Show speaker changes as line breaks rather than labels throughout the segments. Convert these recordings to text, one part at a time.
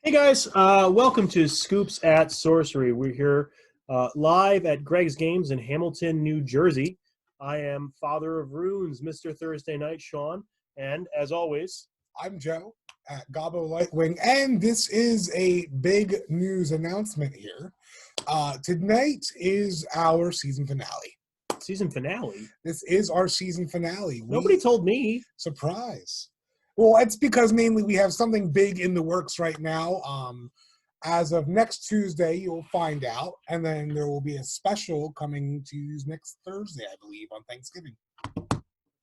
Hey guys, welcome to Scoops at Sorcery. We're here live at Greg's Games in Hamilton, New Jersey. I am Father of Runes, Mr. Thursday Night, Sean, and as always,
I'm Joe at Gobbo Lightwing, and this is a big news announcement here. Tonight is our season finale.
season finale.
This is our season finale.
Nobody told me.
Surprise. Well, it's because mainly we have something big in the works right now. As of next Tuesday, you'll find out, and then there will be a special coming to you next Thursday, I believe, on Thanksgiving.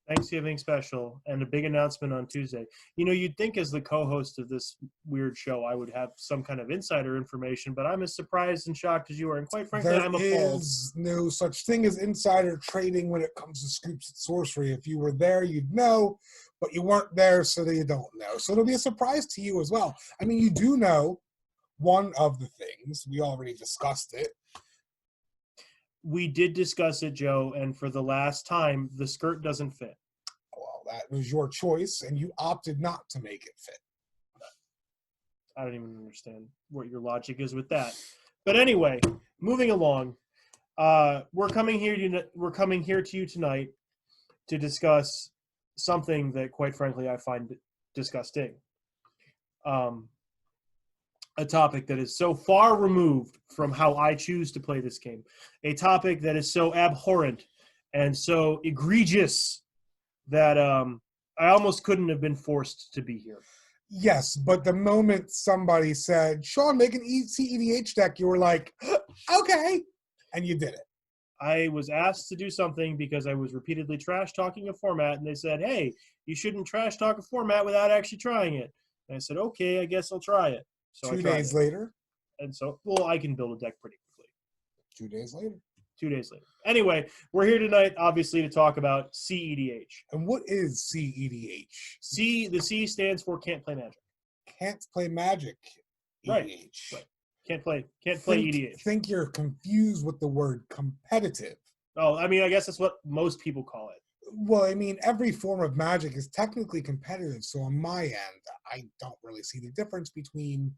Thanksgiving special and a big announcement on Tuesday. You know, you'd think as the co-host of this weird show, I would have some kind of insider information, but I'm as surprised and shocked as you are, and quite frankly, I'm appalled.
There is no such thing as insider trading when it comes to Scoops at Sorcery. If you were there, you'd know, but you weren't there, so that you don't know. So it'll be a surprise to you as well. I mean, you do know one of the things. We already discussed it.
We did discuss it, Joe, and for the last time, the skirt doesn't fit.
Well, that was your choice, and you opted not to make it fit.
I don't even understand what your logic is with that. But anyway, moving along, we're coming here to you tonight to discuss something that, quite frankly, I find disgusting. A topic that is so far removed from how I choose to play this game. A topic that is so abhorrent and so egregious that I almost couldn't have been forced to be here.
Yes, but the moment somebody said, Sean, make an CEDH deck, you were like, okay, and you did it.
I was asked to do something because I was repeatedly trash-talking a format, and they said, hey, you shouldn't trash-talk a format without actually trying it. And I said, okay, I guess I'll try it. So
2 days later.
And so, well, I can build a deck pretty quickly.
2 days later.
2 days later. Anyway, we're here tonight, obviously, to talk about CEDH.
And what is CEDH?
The C stands for can't play magic.
Can't play magic. EDH.
Right. Can't play EDH.
I think you're confused with the word competitive.
Oh, I mean, I guess that's what most people call it.
Well, I mean, every form of magic is technically competitive. So on my end, I don't really see the difference between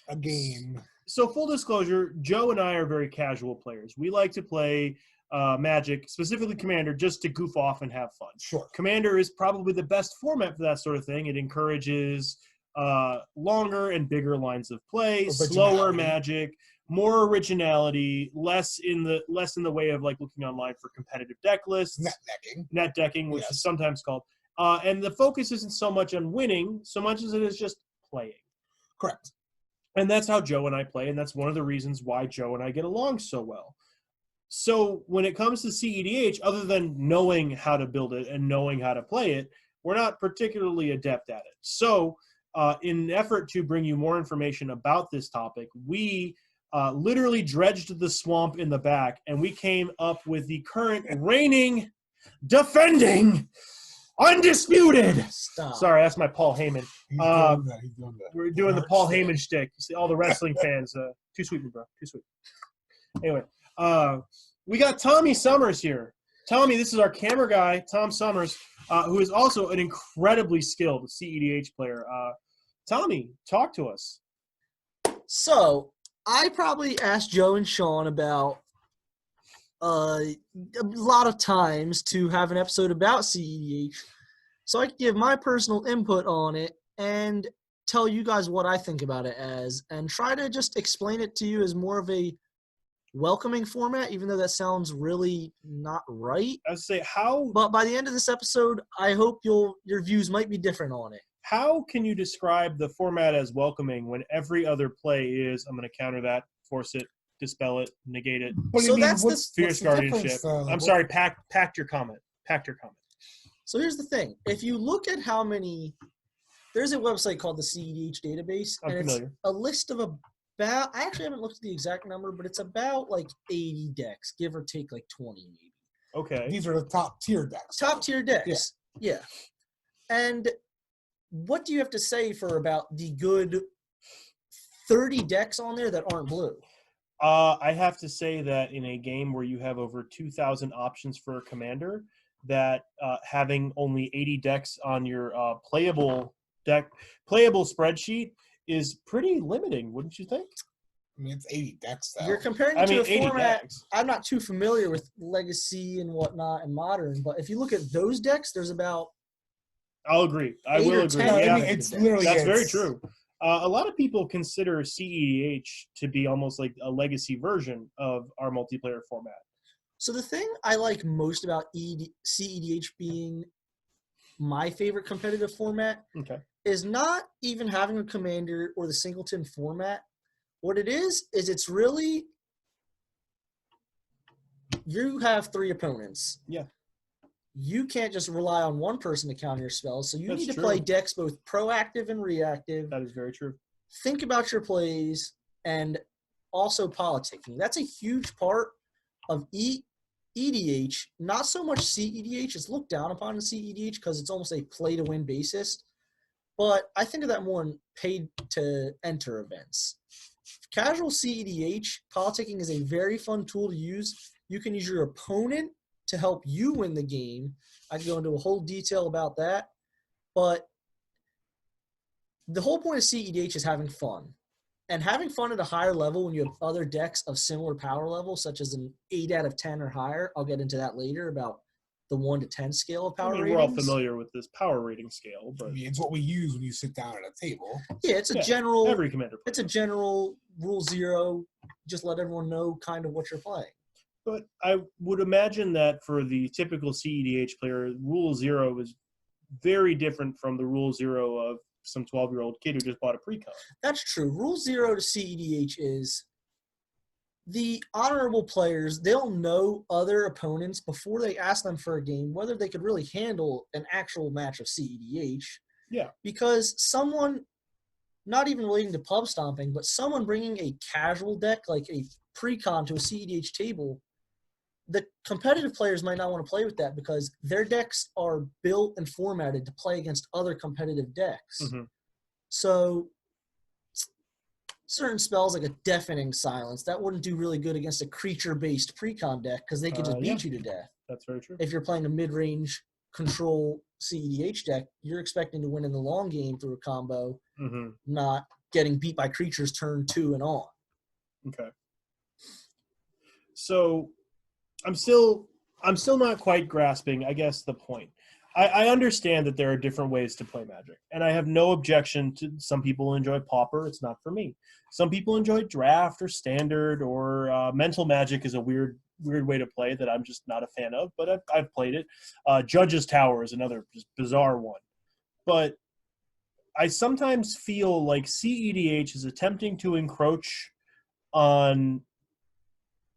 a game.
So full disclosure, Joe and I are very casual players. We like to play Magic, specifically Commander, just to goof off and have fun.
Sure.
Commander is probably the best format for that sort of thing. It encourages longer and bigger lines of play, slower Magic, more originality, less in the way of like looking online for competitive deck lists. Net decking, which is sometimes called. And the focus isn't so much on winning, so much as it is just playing.
Correct.
And that's how Joe and I play, and that's one of the reasons why Joe and I get along so well. So when it comes to CEDH, other than knowing how to build it and knowing how to play it, we're not particularly adept at it. So in an effort to bring you more information about this topic, we literally dredged the swamp in the back, and we came up with the current reigning, defending, undisputed.
Stop.
Sorry, that's my Paul Heyman.
He's doing that.
We're doing the Paul Heyman shtick. You see, all the wrestling fans, too sweet, bro. Too sweet. Anyway, we got Tommy Summers here. Tommy, this is our camera guy, Tom Summers, who is also an incredibly skilled CEDH player. Tommy, talk to us.
So, I probably asked Joe and Sean about a lot of times to have an episode about CEDH, so I can give my personal input on it and tell you guys what I think about it as, and try to just explain it to you as more of a welcoming format, even though that sounds really not right.
I would say how...
But by the end of this episode, I hope your views might be different on it.
How can you describe the format as welcoming when every other play is, I'm going to counter that, force it, dispel it, negate it?
So that's the
Fierce guardianship. I'm sorry, packed your comment.
So here's the thing. If you look at how many... There's a website called the CEDH database.
I'm familiar.
It's a list of about... I actually haven't looked at the exact number, but it's about like 80 decks, give or take like 20 maybe.
Okay.
These are the top tier decks.
Top tier decks. Yeah. And what do you have to say for about the good 30 decks on there that aren't blue?
I have to say that in a game where you have over 2,000 options for a commander, that having only 80 decks on your playable spreadsheet is pretty limiting, wouldn't you think?
I mean, it's 80 decks, though.
You're comparing it
I
to
mean,
a
80
format.
decks.
I'm not too familiar with Legacy and whatnot and Modern, but if you look at those decks, there's about
I'll agree. I
8
will
or
agree.
10
No, I
Yeah,
mean, it's literally
that's very
it's-
true. A lot of people consider CEDH to be almost like a legacy version of our multiplayer format.
So the thing I like most about CEDH being my favorite competitive format
Okay.
is not even having a commander or the singleton format. What it is it's really you have 3 opponents.
Yeah.
You can't just rely on one person to counter your spells, so you
That's
need to
true.
play decks both proactive and reactive.
That is very true.
Think about your plays and also politicking. That's a huge part of EDH, not so much CEDH. It's looked down upon in CEDH because it's almost a play-to-win basis. But I think of that more in paid-to-enter events. Casual CEDH, politicking is a very fun tool to use. You can use your opponent to help you win the game. I can go into a whole detail about that. But the whole point of CEDH is having fun. And having fun at a higher level when you have other decks of similar power level, such as an 8 out of 10 or higher. I'll get into that later about the 1 to 10 scale of power ratings.
We're all familiar with this power rating scale,
I
but
mean, it's what we use when you sit down at a table.
Yeah, it's a
yeah,
general.
every commander plays
It's a
it.
general rule 0. Just let everyone know kind of what you're playing.
But I would imagine that for the typical CEDH player, Rule 0 is very different from the Rule 0 of some 12-year-old kid who just bought a pre-con.
That's true. Rule 0 to CEDH is the honorable players, they'll know other opponents before they ask them for a game, whether they could really handle an actual match of CEDH.
Yeah.
Because someone, not even relating to pub stomping, but someone bringing a casual deck, like a pre-con to a CEDH table, the competitive players might not want to play with that because their decks are built and formatted to play against other competitive decks.
Mm-hmm.
So certain spells like a Deafening Silence, that wouldn't do really good against a creature-based pre-con deck because they could just beat you to death.
That's very true.
If you're playing a mid-range control CEDH deck, you're expecting to win in the long game through a combo,
Mm-hmm.
not getting beat by creatures turn 2 and on.
Okay. So I'm still not quite grasping, I guess, the point. I understand that there are different ways to play Magic, and I have no objection to some people enjoy Pauper. It's not for me. Some people enjoy Draft or Standard or Mental Magic is a weird way to play that I'm just not a fan of, but I've played it. Judge's Tower is another just bizarre one. But I sometimes feel like CEDH is attempting to encroach on,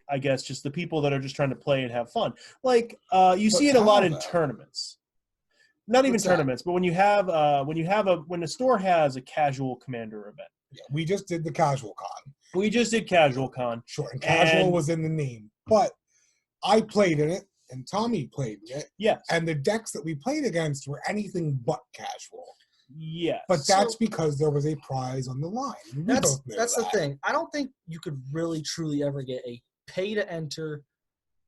I guess, just the people that are just trying to play and have fun. Like you see it a lot in tournaments. Not even tournaments, but when a store has a casual commander event.
Yeah, we just did the Casual Con.
We just did Casual Con.
Sure, and casual was in the name. But I played in it, and Tommy played in it.
Yes.
And the decks that we played against were anything but casual.
Yes.
But that's because there was a prize on the line.
That's the thing. I don't think you could really truly ever get a pay-to-enter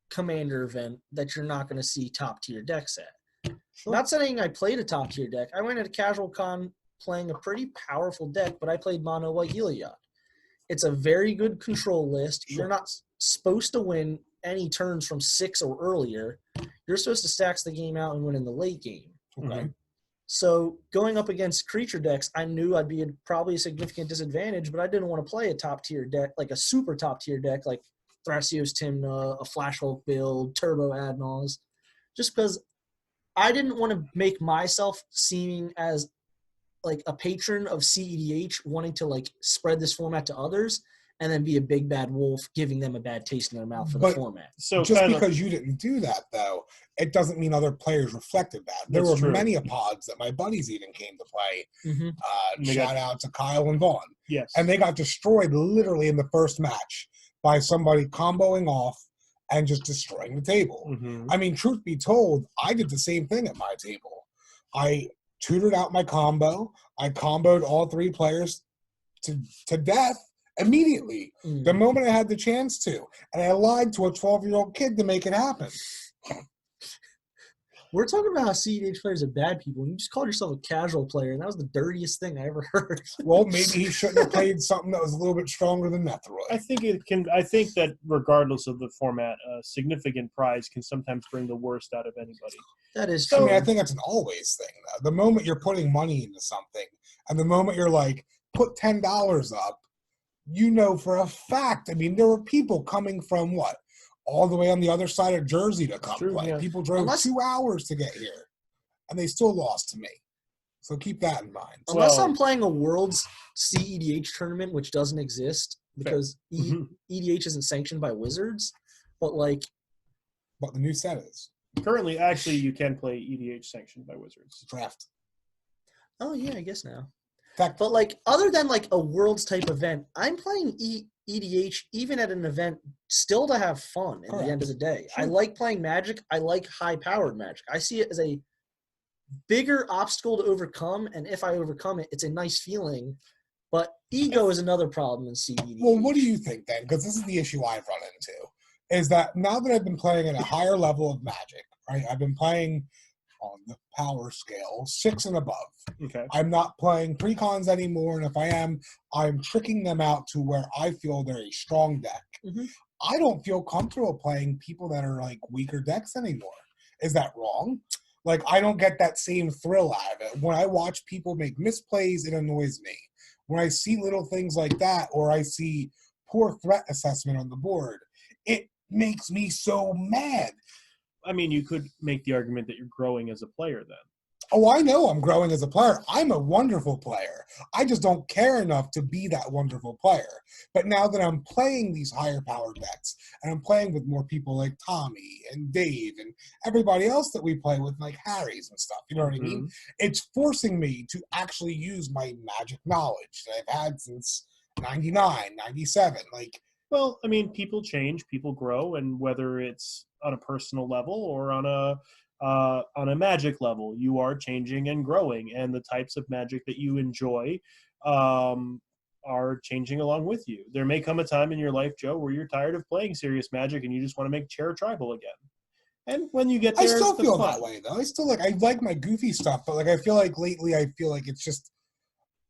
commander event that you're not going to see top-tier decks at.
Sure.
Not saying I played a top-tier deck. I went at a Casual Con playing a pretty powerful deck, but I played Mono White Heliod. It's a very good control list.
Sure.
You're not supposed to win any turns from 6 or earlier. You're supposed to stack the game out and win in the late game.
Okay.
So going up against creature decks, I knew I'd be at probably a significant disadvantage, but I didn't want to play a top-tier deck, like a super top-tier deck, like Thrasios Tymna, a Flash Hulk build, Turbo Adnals, just because I didn't want to make myself seeming as like a patron of CEDH, wanting to like spread this format to others, and then be a big bad wolf, giving them a bad taste in their mouth for the format.
So
just because you didn't do that, though, it doesn't mean other players reflected that. There were many pods that my buddies even came to play.
Mm-hmm.
Shout out to Kyle and Vaughn.
Yes.
And they got destroyed literally in the first match by somebody comboing off and just destroying the table.
Mm-hmm.
I mean, truth be told, I did the same thing at my table. I tutored out my combo. I comboed all 3 players to death immediately, the moment I had the chance to. And I lied to a 12-year-old kid to make it happen.
We're talking about how CEDH players are bad people, and you just called yourself a casual player, and that was the dirtiest thing I ever heard.
Well, maybe he shouldn't have played something that was a little bit stronger than Netheroid.
I think that regardless of the format, a significant prize can sometimes bring the worst out of anybody.
That is
I
true.
mean, I think that's an always thing, though. The moment you're putting money into something, and the moment you're like, put $10 up, you know for a fact. I mean, there were people coming from what? All the way on the other side of Jersey to come play.
Yeah.
People drove 2 hours to get here, and they still lost to me. So keep that in mind.
Unless I'm playing a Worlds CEDH tournament, which doesn't exist because EDH isn't sanctioned by Wizards, but
the new set is.
Currently, actually, you can play EDH sanctioned by Wizards.
Draft.
Oh, yeah, I guess now.
Fact.
But, other than, a Worlds-type event, I'm playing EDH even at an event still to have fun at the end of the day.
Sure.
I like playing Magic. I like high-powered Magic. I see it as a bigger obstacle to overcome, and if I overcome it, it's a nice feeling. But ego is another problem in CEDH.
Well, what do you think, then? Because this is the issue I've run into, is that now that I've been playing at a higher level of Magic, right? I've been playing on the power scale, 6 and above.
Okay.
I'm not playing precons anymore, and if I am, I'm tricking them out to where I feel they're a strong deck.
Mm-hmm.
I don't feel comfortable playing people that are weaker decks anymore. Is that wrong? I don't get that same thrill out of it. When I watch people make misplays, it annoys me. When I see little things like that, or I see poor threat assessment on the board, it makes me so mad.
I mean, you could make the argument that you're growing as a player then.
Oh, I know I'm growing as a player. I'm a wonderful player. I just don't care enough to be that wonderful player. But now that I'm playing these higher power decks, and I'm playing with more people like Tommy and Dave and everybody else that we play with, like Harry's and stuff, you know what I mean? It's forcing me to actually use my Magic knowledge that I've had since 99, 97.
Well, I mean, people change, people grow, and whether it's on a personal level or on a Magic level, you are changing and growing, and the types of Magic that you enjoy are changing along with you. There may come a time in your life, Joe, where you're tired of playing serious Magic and you just want to make Chair Tribal again. And when you get there,
I still feel that way, though. I like my goofy stuff, but I feel like lately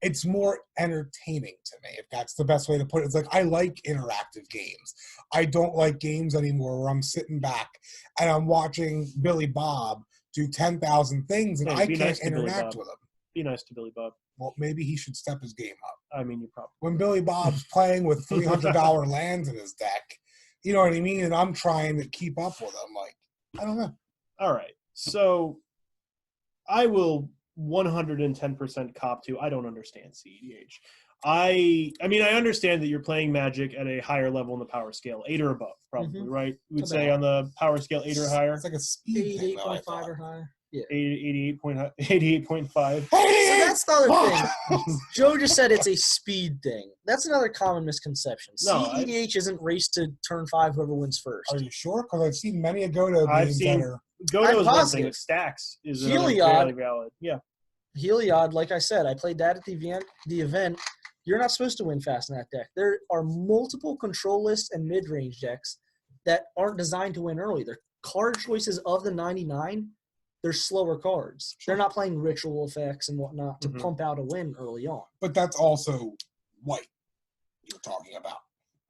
it's more entertaining to me, if that's the best way to put it. It's I like interactive games. I don't like games anymore where I'm sitting back and I'm watching Billy Bob do 10,000 things and I can't interact with him.
Be nice to Billy Bob.
Well, maybe he should step his game up.
I mean, you probably.
When Billy Bob's playing with $300 lands in his deck, you know what I mean? And I'm trying to keep up with him. I don't know.
All right. So I will 110% cop to I don't understand CEDH. I mean, I understand that you're playing Magic at a higher level in the power scale, 8 or above, probably, right? You would say on the power scale 8 or higher.
It's like a speed thing,
88.5 or higher. Yeah.
88.5.
So that's the other thing. Joe just said it's a speed thing. That's another common misconception.
No,
CEDH isn't race to turn 5, whoever wins first.
Are you sure? Because I've seen many a Godo games that are...
Godo is one thing. Stacks is really valid. Yeah.
Heliod, like I said, I played that at the event. You're not supposed to win fast in that deck. There are multiple control lists and mid-range decks that aren't designed to win early. They're card choices of the 99. They're slower cards. They're not playing ritual effects and whatnot to pump out a win early on.
But that's also white you're talking about.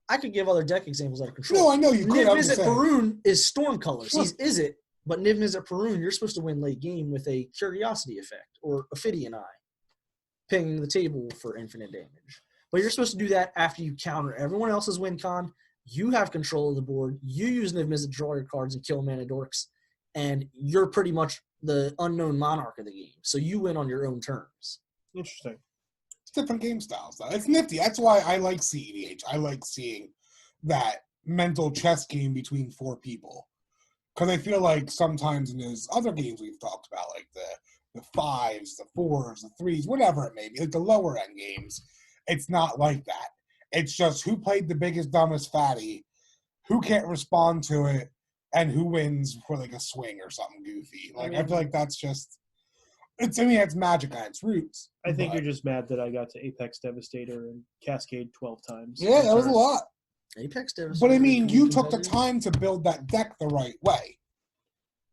I could give other deck examples out of control.
No, I know you could.
Niv Mizzet Perun is Storm Colors. Sure. He's Izzet, but Niv Mizzet Perun, you're supposed to win late game with a Curiosity effect or Ophidian Eye, pinging the table for infinite damage. But you're supposed to do that after you counter everyone else's win con. You have control of the board. You use Niv Mizzet to draw your cards and kill mana dorks, and you're pretty much the unknown monarch of the game. So you win on your own terms.
Interesting.
It's different game styles, though. It's nifty. That's why I like CEDH. I like seeing that mental chess game between 4 people. Because I feel like sometimes in those other games we've talked about, like the 5s, the 4s, the 3s, whatever it may be, like the lower end games, it's not like that. It's just who played the biggest, dumbest fatty, who can't respond to it, and who wins for a swing or something goofy. I feel like that's just it's Magic on its roots.
I think you're just mad that I got to Apex Devastator and Cascade 12 times.
Yeah, that was a lot.
Apex Devastator.
But I mean, you took the time to build that deck the right way.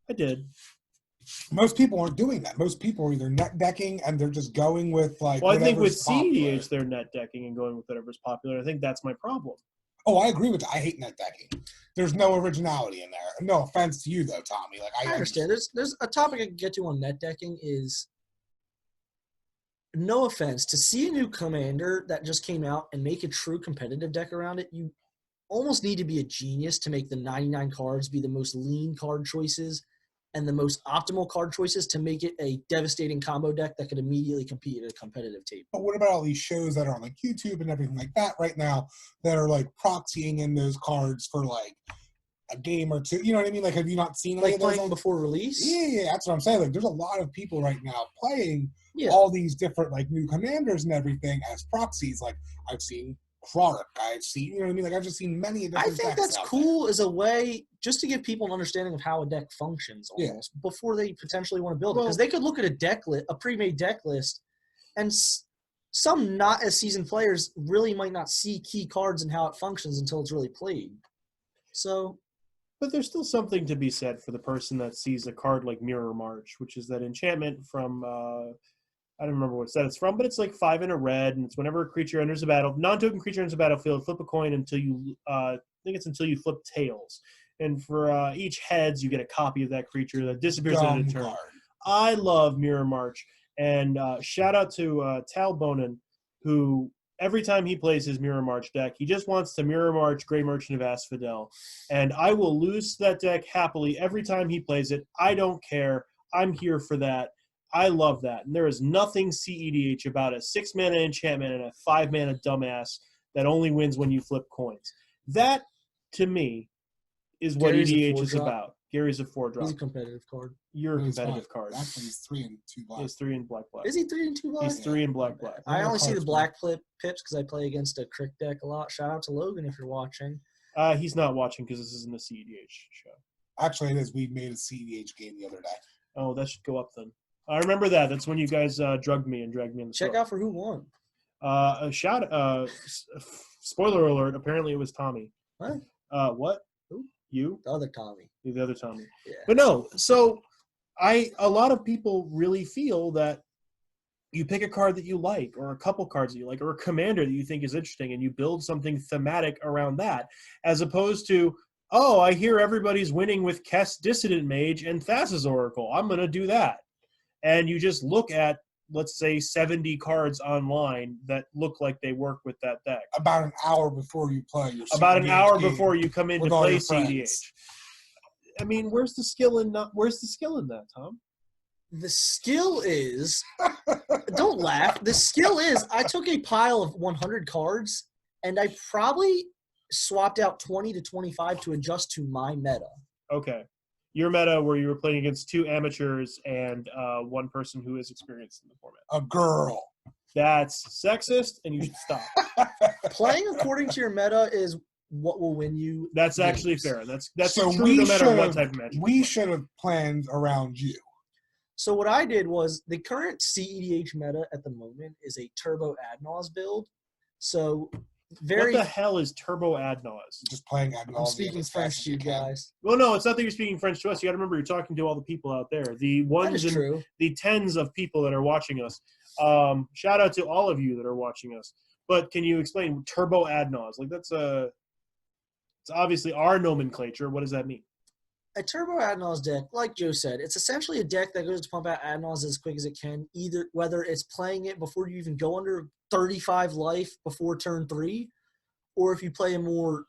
I did.
Most people aren't doing that. Most people are either net decking and they're just going with like.
Well, I think with
whatever's popular.
CEDH, they're net decking and going with whatever's popular. I think that's my problem.
Oh, I agree with that. I hate net decking. There's no originality in there. No offense to you though, Tommy. Like
I understand. There's a topic I can get to on net decking is, no offense, to see a new commander that just came out and make a true competitive deck around it, you almost need to be a genius to make the 99 cards be the most lean card choices and the most optimal card choices to make it a devastating combo deck that could immediately compete at a competitive table.
But what about all these shows that are on like YouTube and everything like that right now that are like proxying in those cards for like a game or two? You know what I mean? Like, have you not seen any
Like
of those
playing before release?
Yeah, that's what I'm saying. Like, there's a lot of people right now playing all these different like new commanders and everything as proxies. Like, I've seen Krark, I've seen, you know what I mean? Like, I've just seen many different.
I think that's cool as a way just to give people an understanding of how a deck functions almost before they potentially want to build it. Because they could look at a pre-made deck list, and some not as seasoned players really might not see key cards and how it functions until it's really played. So.
But there's still something to be said for the person that sees a card like Mirror March, which is that enchantment from I don't remember what set it's from, but it's like 5 and a red, and it's whenever a creature enters the battle, non-token creature enters the battlefield, flip a coin until you, I think it's until you flip tails. And for each heads, you get a copy of that creature that disappears at a turn. I love Mirror March, and shout out to Tal Bonin, who every time he plays his Mirror March deck, he just wants to Mirror March Grey Merchant of Asphodel. And I will lose that deck happily every time he plays it. I don't care. I'm here for that. I love that. And there is nothing CEDH about a 6-mana enchantment and a 5-mana dumbass that only wins when you flip coins. That, to me, is what EDH is about. Gary's a 4-drop.
He's a competitive card.
You're a competitive card.
Actually, he's 3 and 2 black.
He's 3 and black.
Is he 3 and 2 black?
He's 3 and black.
I only see the black pips because I play against a Crick deck a lot. Shout out to Logan if you're watching.
He's not watching because this isn't a CEDH show.
Actually, it is. We made a CEDH game the other day.
Oh, that should go up then. I remember that. That's when you guys drugged me and dragged me in the
Check out for who won.
Spoiler alert, apparently it was Tommy.
What?
What?
Who?
You?
The other Tommy.
The other Tommy.
Yeah.
But no, so a lot of people really feel that you pick a card that you like, or a couple cards that you like, or a commander that you think is interesting, and you build something thematic around that, as opposed to, oh, I hear everybody's winning with Kess Dissident Mage and Thassa's Oracle. I'm going to do that. And you just look at, let's say, 70 cards online that look like they work with that deck.
About an hour before you play your
About an hour before you come in to play CEDH. I mean, where's the skill in that, Tom?
The skill is, don't laugh. The skill is, I took a pile of 100 cards, and I probably swapped out 20 to 25 to adjust to my meta.
Okay. Your meta where you were playing against 2 amateurs and one person who is experienced in the format.
A girl.
That's sexist, and you should stop.
Playing according to your meta is what will win you.
That's actually fair. That's
so
true no matter what type of match.
We should have planned around you.
So what I did was, the current CEDH meta at the moment is a Turbo Adnaz build. So
what the hell is Turbo Adnaz?
Just playing Adnaz.
I'm speaking French to you guys.
Well, no, it's not that you're speaking French to us. You got to remember you're talking to all the people out there. The ones and
true.
The tens of people that are watching us. Shout out to all of you that are watching us. But can you explain Turbo Adnaz? Like it's obviously our nomenclature. What does that mean?
A Turbo Adnaz deck, like Joe said, it's essentially a deck that goes to pump out Adnaz as quick as it can, either whether it's playing it before you even go under 35 life before turn 3, or if you play a more,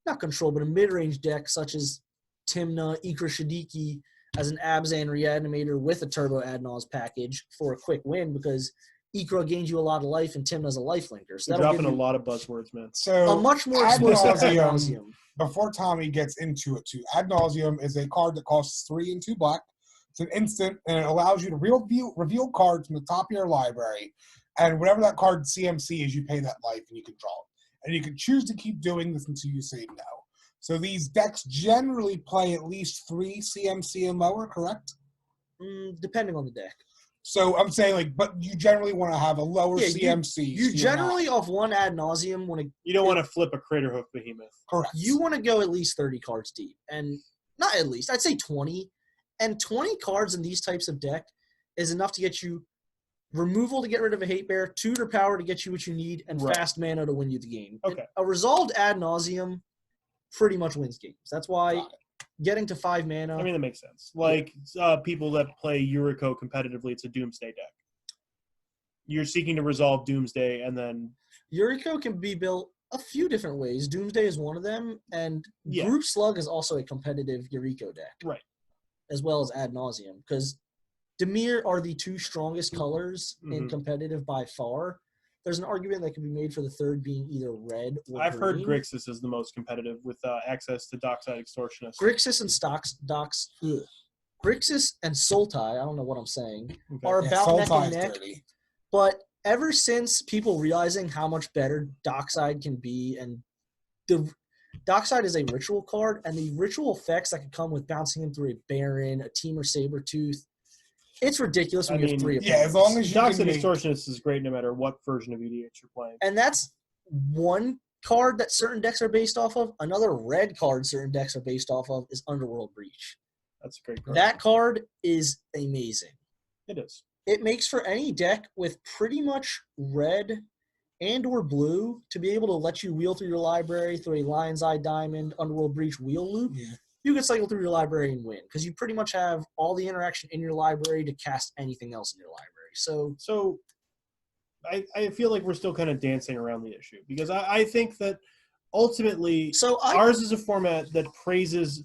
not control, but a mid-range deck such as Timna, Ikra Shadiki as an Abzan Reanimator with a Turbo Adnaz package for a quick win, because Ikra gains you a lot of life and Timna's a lifelinker. So
you're dropping a lot of buzzwords, man.
So
a much more explosive Ad Nauseam.
Before Tommy gets into it, too, Ad Nauseam is a card that costs 3 and 2 black. It's an instant, and it allows you to reveal cards from the top of your library. And whatever that card CMC is, you pay that life, and you can draw it. And you can choose to keep doing this until you say no. So these decks generally play at least 3 CMC and lower, correct?
Depending on the deck.
So I'm saying, but you generally want to have a lower CMC.
You generally, off one Ad Nauseam, want to...
You don't want to flip a Craterhoof Behemoth.
Correct.
You want to go at least 30 cards deep. And not at least, I'd say 20. And 20 cards in these types of deck is enough to get you removal to get rid of a hate bear, tutor power to get you what you need, and
Right.
fast mana to win you the game.
Okay.
A resolved ad nauseum pretty much wins games. That's why
Got
getting to 5 mana.
I mean, that makes sense. Like people that play Yuriko competitively, it's a Doomsday deck. You're seeking to resolve Doomsday, and then
Yuriko can be built a few different ways. Doomsday is one of them, and
Yeah.
Group Slug is also a competitive Yuriko deck.
Right.
As well as ad nauseum, because Dimir are the two strongest colors in
Mhm.
competitive by far. There's an argument that can be made for the third being either red or
I've heard
green.
Grixis is the most competitive with access to Dockside Extortionist.
Grixis and Grixis and Sultai, I don't know what I'm saying,
Okay.
are about neck
Sultai
and
is
neck.
dirty.
But ever since people realizing how much better Dockside can be, and the Dockside is a ritual card, and the ritual effects that could come with bouncing him through a Baron, a Temur Sabertooth, it's ridiculous when
I
you have
mean,
3
Yeah, as
opponents.
long as you
Dockside
can make,
Extortionist is great no matter what version of EDH you're playing.
And that's one card that certain decks are based off of. Another red card certain decks are based off of is Underworld Breach.
That's a great card.
That card is amazing.
It is.
It makes for any deck with pretty much red and or blue to be able to let you wheel through your library through a Lion's Eye Diamond Underworld Breach wheel loop.
yeah.
You can cycle through your library and win because you pretty much have all the interaction in your library to cast anything else in your library.
So I feel like we're still kind of dancing around the issue because I think that ultimately ours is a format that praises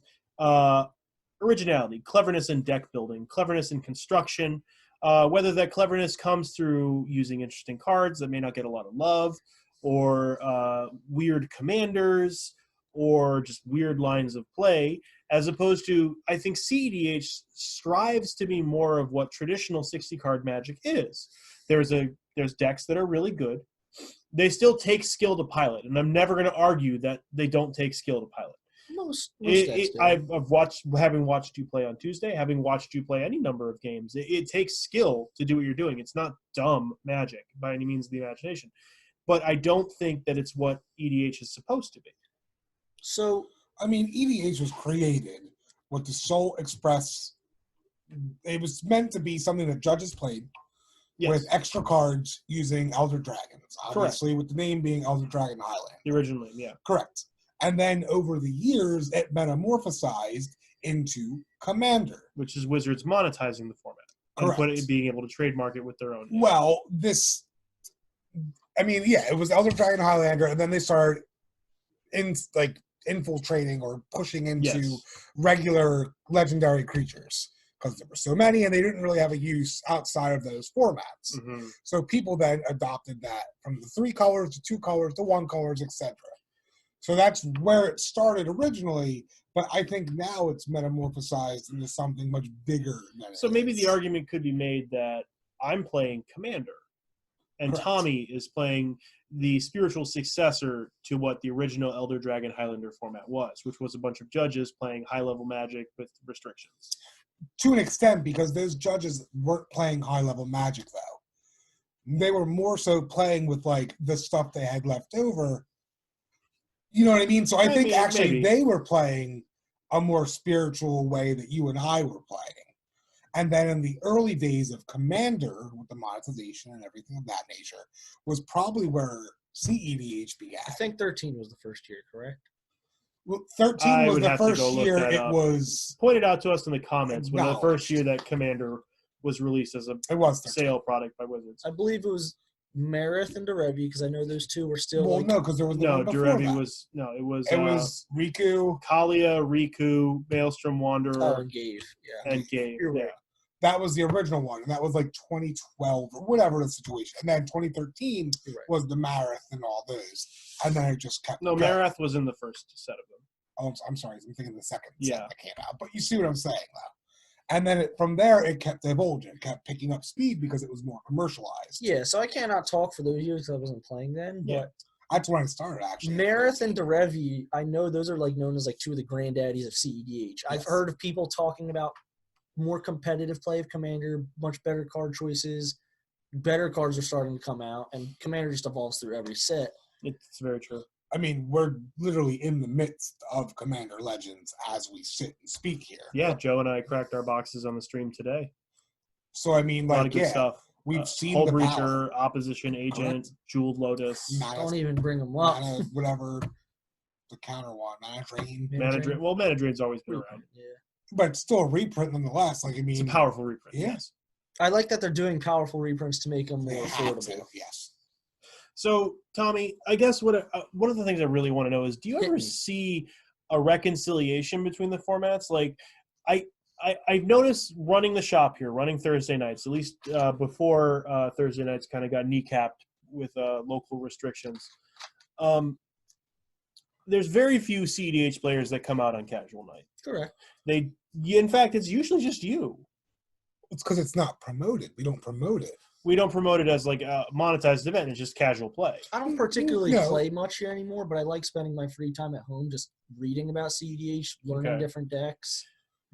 originality, cleverness in deck building, cleverness in construction, whether that cleverness comes through using interesting cards that may not get a lot of love, or weird commanders, or just weird lines of play, as opposed to, I think CEDH strives to be more of what traditional 60-card Magic is. There's decks that are really good. They still take skill to pilot, and I'm never going to argue that they don't take skill to pilot.
most decks do.
I've watched, having watched you play on Tuesday, having watched you play any number of games, it takes skill to do what you're doing. It's not dumb magic by any means of the imagination. But I don't think that it's what EDH is supposed to be.
So,
I mean, EDH was created with the sole express. It was meant to be something that judges played with extra cards using Elder Dragons. Obviously, with the name being Elder Dragon Highlander.
Originally, yeah.
Correct. And then over the years, it metamorphosized into Commander.
Which is Wizards monetizing the format.
Correct.
And being able to trademark it with their own name.
Well, it was Elder Dragon Highlander, and then they started infiltrating or pushing into regular legendary creatures because there were so many, and they didn't really have a use outside of those formats.
Mm-hmm.
So people then adopted that from the 3 colors to 2 colors to 1 colors, etc. So that's where it started originally, but I think now it's metamorphosized into something much bigger than it
So maybe
is.
the argument could be made that I'm playing Commander, and
Correct.
Tommy is playing the spiritual successor to what the original Elder Dragon Highlander format was, which was a bunch of judges playing high-level Magic with restrictions.
To an extent, because those judges weren't playing high-level Magic, though. They were more so playing with, the stuff they had left over. You know what I mean? So I think actually they were playing a more spiritual way that you and I were playing. And then in the early days of Commander, with the monetization and everything of that nature, was probably where CEDH began.
I think 13 was the first year, correct?
Well, 13 was the first year it
up.
was...
Pointed out to us in the comments when the
acknowledged.
first year that Commander was released as a sale product by Wizards.
I believe it was Marith and Derevi, because I know those two were still
Well, no, because there was the one before
Derevi
that.
It
was Riku.
Kalia, Riku, Maelstrom Wanderer,
and Gave. Yeah.
And Gave.
You're right.
Yeah.
That was the original one, and that was 2012 or whatever the situation. And then 2013 was the Marith and all those. And then it just kept going.
Marith was in the first set of them.
Oh, I'm sorry. I'm thinking the second
set
that came out. But you see what I'm saying, though. And then from there, it kept evolving. It kept picking up speed because it was more commercialized.
Yeah, so I cannot talk for those years because I wasn't playing then.
Yeah.
But
that's when I started, actually.
Marith and Derevi, I know those are known as two of the granddaddies of CEDH. Yes. I've heard of people talking about more competitive play of Commander, much better card choices, better cards are starting to come out, and Commander just evolves through every set.
It's very true.
I mean, we're literally in the midst of Commander Legends as we sit and speak here.
Yeah, Joe and I cracked our boxes on the stream today.
So, I mean,
A lot
like,
of good stuff.
we've seen
Hull
the
Breacher,
power.
Opposition Agent,
Correct.
Jeweled Lotus,
Don't even bring them up.
Mana, whatever, the counter one, Mana Drain.
Mana Drain. Well, Mana Drain's always been around.
Yeah.
But it's still a reprint nonetheless. Like, I mean,
It's a powerful reprint.
Yeah.
Yes.
I like that they're doing powerful reprints to make them
they
more
have
affordable.
to, yes.
So, Tommy, I guess one of the things I really want to know is, do you
Hit
ever
me.
see a reconciliation between the formats? Like, I've noticed running the shop here, running Thursday nights, at least before Thursday nights kind of got kneecapped with local restrictions. There's very few CEDH players that come out on casual night.
Correct.
In fact, it's usually just you.
It's because it's not promoted. We don't promote it.
We don't promote it as like a monetized event. It's just casual play.
I don't particularly
No.
play much here anymore, but I like spending my free time at home just reading about CEDH, learning
Okay.
different decks.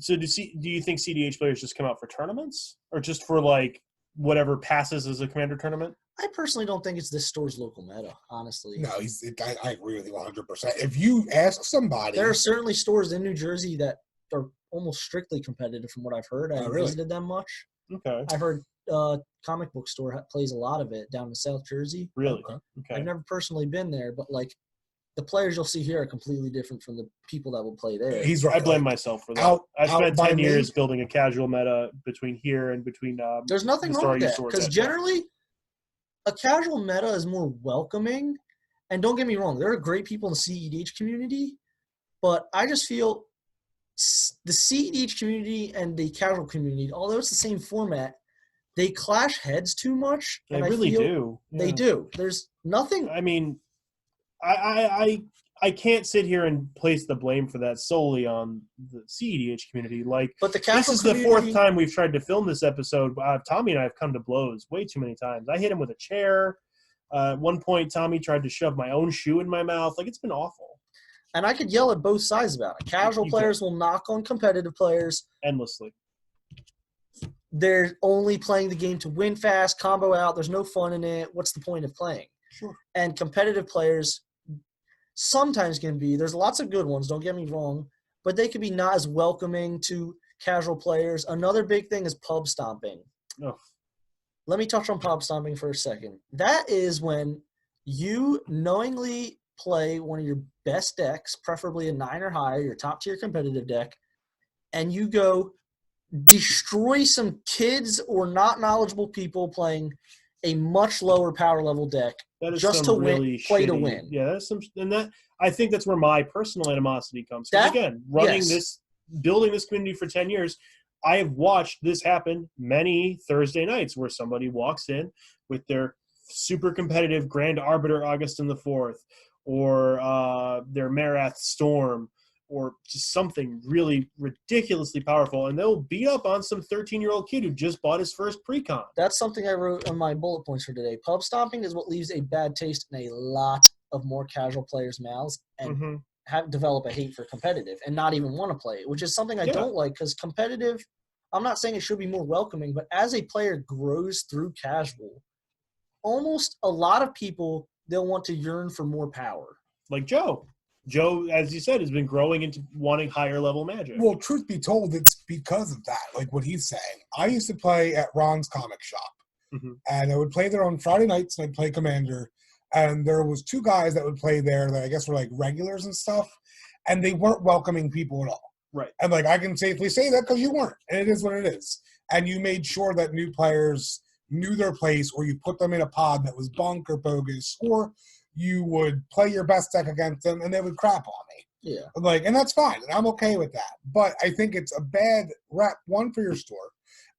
So do you think CDH players just come out for tournaments, or just for like whatever passes as a Commander tournament?
I personally don't think it's this store's local meta, honestly.
No, I agree with you 100%. If you ask somebody,
There are certainly stores in New Jersey that are almost strictly competitive from what I've heard. I haven't
really?
visited them much.
Okay,
I've heard comic book store plays a lot of it down in South Jersey.
really?
Okay.
Okay,
I've never personally been there, but like the players you'll see here are completely different from the people that will play there.
he's right.
I blame
like,
myself for that.
out-
I spent
out by
10
me-
years building a casual meta between here and between.
There's nothing
the
wrong
store
with
I
that
used to work
because
at, yeah.
generally a casual meta is more welcoming. And don't get me wrong, there are great people in the CEDH community, but I just feel the CEDH community and the casual community, although it's the same format, they clash heads too much.
They
and
really
I feel
do.
They
Yeah.
do. There's nothing.
I mean, I can't sit here and place the blame for that solely on the CEDH community. Like,
But the
this
casual
is the
community,
fourth time we've tried to film this episode. Tommy and I have come to blows way too many times. I hit him with a chair. At one point, Tommy tried to shove my own shoe in my mouth. Like, it's been awful.
and I could yell at both sides about it. Casual
You
players will knock on competitive players.
Endlessly.
They're only playing the game to win fast, combo out. There's no fun in it. What's the point of playing?
Sure.
And competitive players sometimes can be. There's lots of good ones, don't get me wrong, but they can be not as welcoming to casual players. Another big thing is pub stomping.
Oh.
Let me touch on pub stomping for a second. That is when you knowingly play one of your best decks, preferably a 9 or higher, your top tier competitive deck, and you go destroy some kids or not knowledgeable people playing a much lower power level deck
That is
just
some
to win,
really
play to
shitty-
win.
Yeah, that's some, and that I think that's where my personal animosity comes. 'Cause
That-
again, running
yes.
building this community for 10 years, I have watched this happen many Thursday nights where somebody walks in with their super competitive Grand Arbiter Augustin the Fourth, or their Marath Storm, or just something really ridiculously powerful, and they'll beat up on some 13-year-old kid who just bought his first pre-con.
That's something I wrote on my bullet points for today. Pub stomping is what leaves a bad taste in a lot of more casual players' mouths and
Mhm.
develop a hate for competitive and not even want to play it, which is something I
Yeah.
don't like because competitive, I'm not saying it should be more welcoming, but as a player grows through casual, almost a lot of people, they'll want to yearn for more power.
Like Joe. Joe, as you said, has been growing into wanting higher level Magic.
Well, truth be told, it's because of that, like what he's saying. I used to play at Ron's comic shop,
Mhm.
and I would play there on Friday nights, and I'd play Commander, and there was two guys that would play there that I guess were like regulars and stuff, and they weren't welcoming people at all.
Right.
And like I can safely say that because you weren't, and it is what it is. And you made sure that new players knew their place, or you put them in a pod that was bunk or bogus, or you would play your best deck against them, and they would crap on me.
Yeah.
Like, and that's fine, and I'm okay with that. But I think it's a bad rep, one, for your store,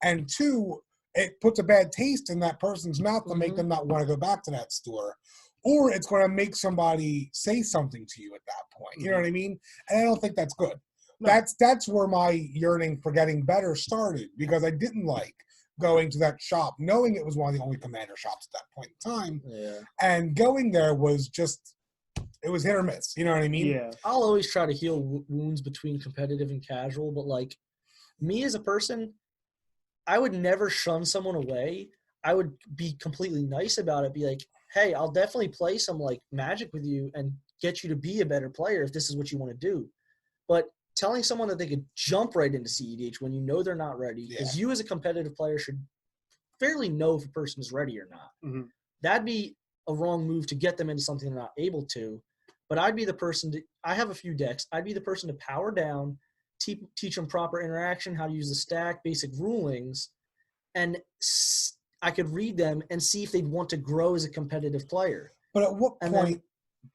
and two, it puts a bad taste in that person's mouth to make
Mhm.
them not want to go back to that store. Or it's going to make somebody say something to you at that point. You know what I mean? And I don't think that's good.
No.
That's where my yearning for getting better started, because I didn't like going to that shop, knowing it was one of the only Commander shops at that point in time.
Yeah.
And going there was just, it was hit or miss. You know what I mean?
Yeah.
I'll always try to heal wounds between competitive and casual, but like me as a person, I would never shun someone away. I would be completely nice about it. Be like, hey, I'll definitely play some like Magic with you and get you to be a better player if this is what you want to do. But telling someone that they could jump right into CEDH when you know they're not ready, because you as a competitive player should fairly know if a person is ready or not.
Mm-hmm.
That'd be a wrong move to get them into something they're not able to. But I'd be the person to – I have a few decks. I'd be the person to power down, teach them proper interaction, how to use the stack, basic rulings, and I could read them and see if they'd want to grow as a competitive player.
But at what point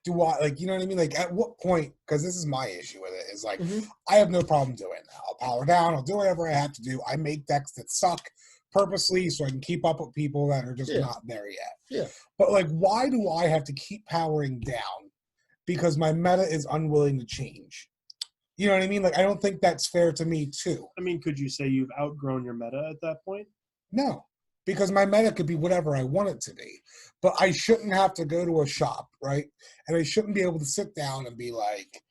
do I, like, you know what I mean? Like, at what point, because this is my issue with it, is like, I have no problem doing that. I'll power down. I'll do whatever I have to do. I make decks that suck purposely so I can keep up with people that are just not there yet.
Yeah.
But, like, why do I have to keep powering down? Because my meta is unwilling to change. You know what I mean? Like, I don't think that's fair to me, too.
I mean, could you say you've outgrown your meta at that point?
No, because my meta could be whatever I want it to be. But I shouldn't have to go to a shop, right? And I shouldn't be able to sit down and be like,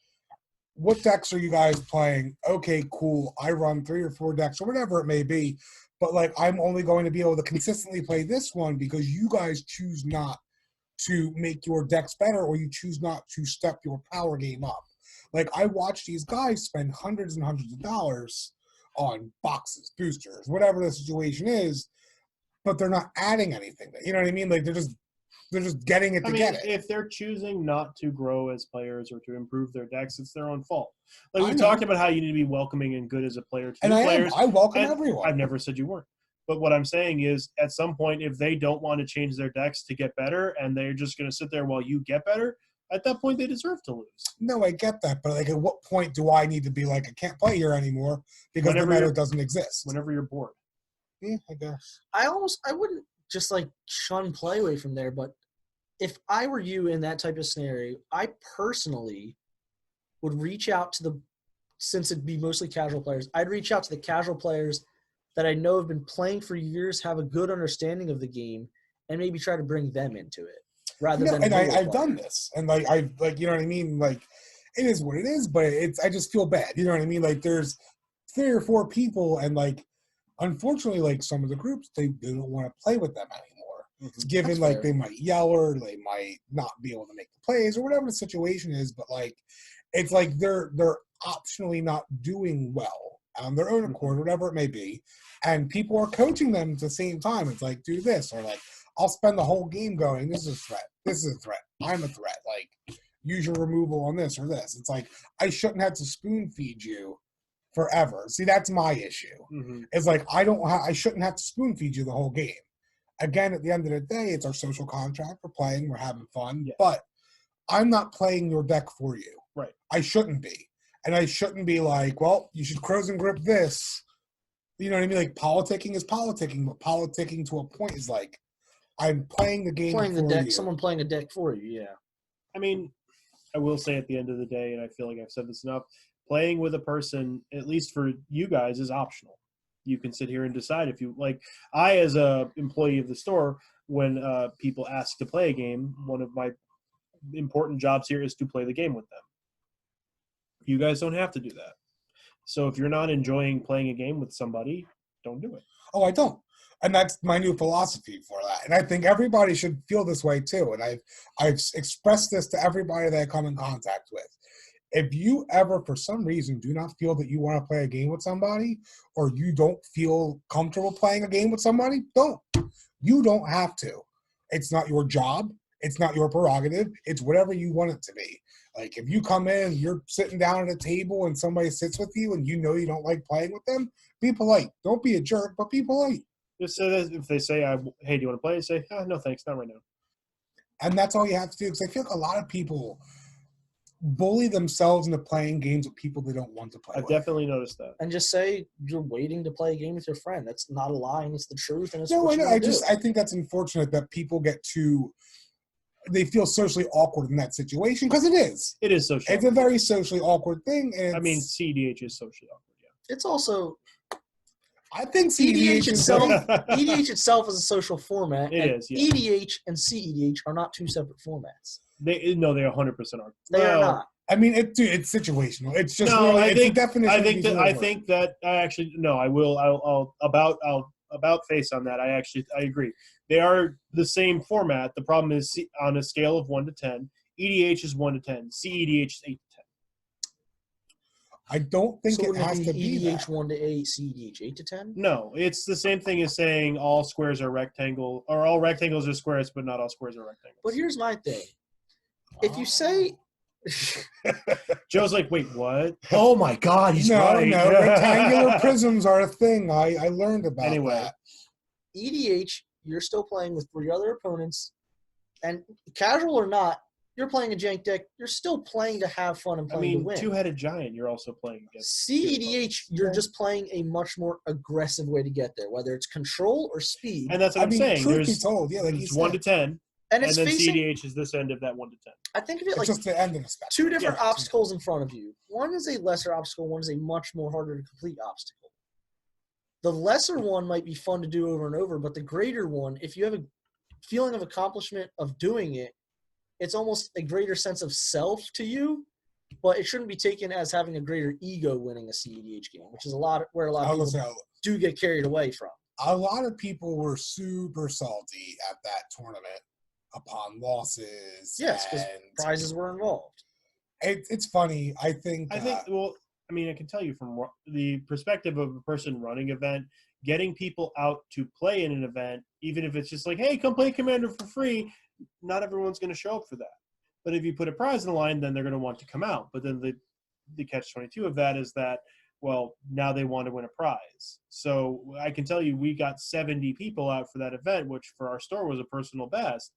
what decks are you guys playing? Okay, cool. I run 3 or 4 decks or whatever it may be. But, like, I'm only going to be able to consistently play this one because you guys choose not to make your decks better or you choose not to step your power game up. Like, I watch these guys spend hundreds and hundreds of dollars on boxes, boosters, whatever the situation is, but they're not adding anything. You know what I mean? Like, they're just getting it to get it.
If they're choosing not to grow as players or to improve their decks, it's their own fault. Like, we talked about how you need to be welcoming and good as a player to new players.
I welcome everyone.
I've never said you weren't. But what I'm saying is, at some point, if they don't want to change their decks to get better and they're just going to sit there while you get better, at that point, they deserve to lose.
No, I get that. But, like, at what point do I need to be like, I can't play here anymore because the meta doesn't exist?
Whenever you're bored.
Yeah, I guess.
I wouldn't just, like, shun play away from there, but if I were you in that type of scenario, I personally would reach out to since it'd be mostly casual players, I'd reach out to the casual players that I know have been playing for years, have a good understanding of the game, and maybe try to bring them into it rather than.
And I've done this, and I've you know what I mean. Like, it is what it is, but I just feel bad. You know what I mean? Like, there's 3 or 4 people, and like, unfortunately, like some of the groups, they don't want to play with them anymore. Mm-hmm. Given
That's
like
fair.
they might yell or they might not be able to make the plays or whatever the situation is, but like, it's like they're optionally not doing well on their own accord, whatever it may be, and people are coaching them at the same time. It's like, do this, or like, I'll spend the whole game going, this is a threat, this is a threat, I'm a threat, like, use your removal on this or this. It's like, I shouldn't have to spoon feed you forever. See, that's my issue. Mm-hmm. It's like, I shouldn't have to spoon feed you the whole game. Again, at the end of the day, it's our social contract. We're playing, we're having fun, but I'm not playing your deck for you.
Right.
I shouldn't be. And I shouldn't be like, well, you should crows and grip this. You know what I mean? Like, politicking is politicking, but politicking to a point is like, I'm playing the game
playing
for
the deck,
you.
someone playing a deck for you, yeah.
I mean, I will say at the end of the day, and I feel like I've said this enough, playing with a person, at least for you guys, is optional. You can sit here and decide if you like. I, as a employee of the store, when people ask to play a game, one of my important jobs here is to play the game with them. You guys don't have to do that. So if you're not enjoying playing a game with somebody, don't do it.
Oh, I don't. And that's my new philosophy for that. And I think everybody should feel this way too. And I've expressed this to everybody that I come in contact with. If you ever, for some reason, do not feel that you want to play a game with somebody, or you don't feel comfortable playing a game with somebody, don't. You don't have to. It's not your job. It's not your prerogative. It's whatever you want it to be. Like, if you come in, you're sitting down at a table and somebody sits with you and you know you don't like playing with them, be polite. Don't be a jerk, but be polite.
Just say that if they say, hey, do you want to play? Say, no, thanks, not right now.
And that's all you have to do, because I feel like a lot of people bully themselves into playing games with people they don't want to play with.
I've definitely noticed that.
And just say you're waiting to play a game with your friend. That's not a lie, and it's the truth. And it's
no,
what
I know.
you
I think that's unfortunate that people they feel socially awkward in that situation, because it is.
It is socially
awkward. It's a very socially awkward thing. And
I mean, CEDH is socially awkward, yeah.
It's also...
I think
EDH itself is a social format.
It is, yeah.
EDH and CEDH are not two separate formats.
They 100% are.
They are not.
I mean, it's situational. It's just
it's
a definition.
I think that I actually no. I will. I'll about face on that. I agree. They are the same format. The problem is, on a scale of 1 to 10, EDH is 1 to 10. CEDH is 8 to 10.
I don't think
So
it
wouldn't
has to be
EDH
that.
1 to 8, CEDH 8 to 10?
No, it's the same thing as saying all squares are rectangle, or all rectangles are squares, but not all squares are rectangles.
But here's my thing. If you say
Joe's like, wait, what? Oh my God, he's
no,
right.
no, rectangular prisms are a thing. I learned about
Anyway.
that.
EDH, you're still playing with 3 other opponents, and casual or not, you're playing a jank deck. You're still playing to have fun and
I
playing to
mean,
win.
two-headed giant. You're also playing against.
CEDH, you're just playing a much more aggressive way to get there, whether it's control or speed.
And that's what I'm saying.
Truth be
There's
told, yeah, like you
it's 1 to
said,
10,
and
and
it's
then
facing,
CEDH is this end of that 1 to 10.
I think of it
it's
like
just the end of the spectrum.
2 different
Yeah.
obstacles in front of you. One is a lesser obstacle, one is a much more harder to complete obstacle. The lesser one might be fun to do over and over, but the greater one, if you have a feeling of accomplishment of doing it, it's almost a greater sense of self to you, but it shouldn't be taken as having a greater ego winning a CEDH game, which is where a lot of people do get carried away from.
A lot of people were super salty at that tournament upon losses.
Yes, because prizes were involved.
It's funny. I think,
well, I mean, I can tell you from the perspective of a person running an event, getting people out to play in an event, even if it's just like, hey, come play Commander for free, not everyone's going to show up for that. But if you put a prize in the line, then they're going to want to come out. But then the catch-22 of that is that, well, now they want to win a prize. So I can tell you we got 70 people out for that event, which for our store was a personal best.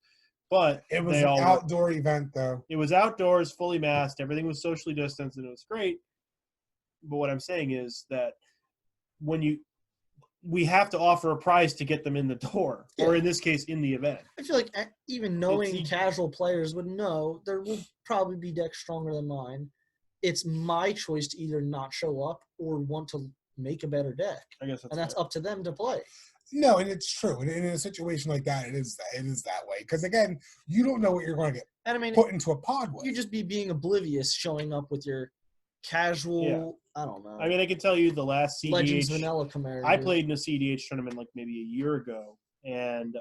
But
it was an outdoor event, though.
It was outdoors, fully masked. Everything was socially distanced, and it was great. But what I'm saying is that we have to offer a prize to get them in the door, or in this case, in the event.
I feel like even knowing casual players would know there will probably be decks stronger than mine. It's my choice to either not show up or want to make a better deck.
I guess
that's up to them to play.
No, and it's true. And in a situation like that, it is that way. Because, again, you don't know what you're going to get put into a pod with.
You just be being oblivious showing up with your casual, I don't know.
I mean, I can tell you the last CDH.
Legends Vanilla Commander.
I played in a CDH tournament like maybe a year ago. And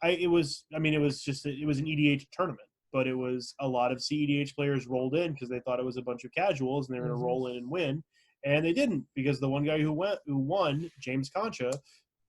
it was an EDH tournament. But it was a lot of CEDH players rolled in because they thought it was a bunch of casuals and they were going to roll in and win. And they didn't, because the one guy who won, James Concha,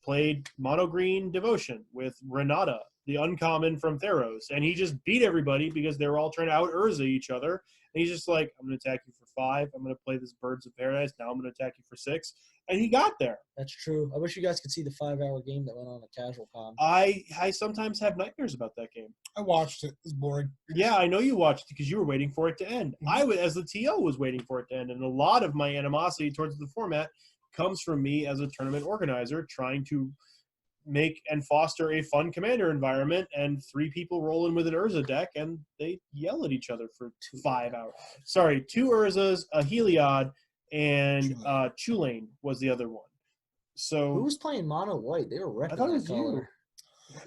played Mono Green Devotion with Renata, the uncommon from Theros. And he just beat everybody because they were all trying to out-Urza each other. And he's just like, I'm going to attack you for 5. I'm going to play this Birds of Paradise. Now I'm going to attack you for 6. And he got there.
That's true. I wish you guys could see the 5-hour game that went on at Casual Con.
I sometimes have nightmares about that game.
I watched it. It was boring.
Yeah, I know you watched it because you were waiting for it to end. I, as the TO, was waiting for it to end. And a lot of my animosity towards the format comes from me as a tournament organizer trying to make and foster a fun commander environment, and 3 people roll in with an Urza deck and they yell at each other for 5 hours. Sorry, 2 Urzas, a Heliod, and Chulane was the other one. So
who was playing mono white? They were wrecking.
I thought it was you.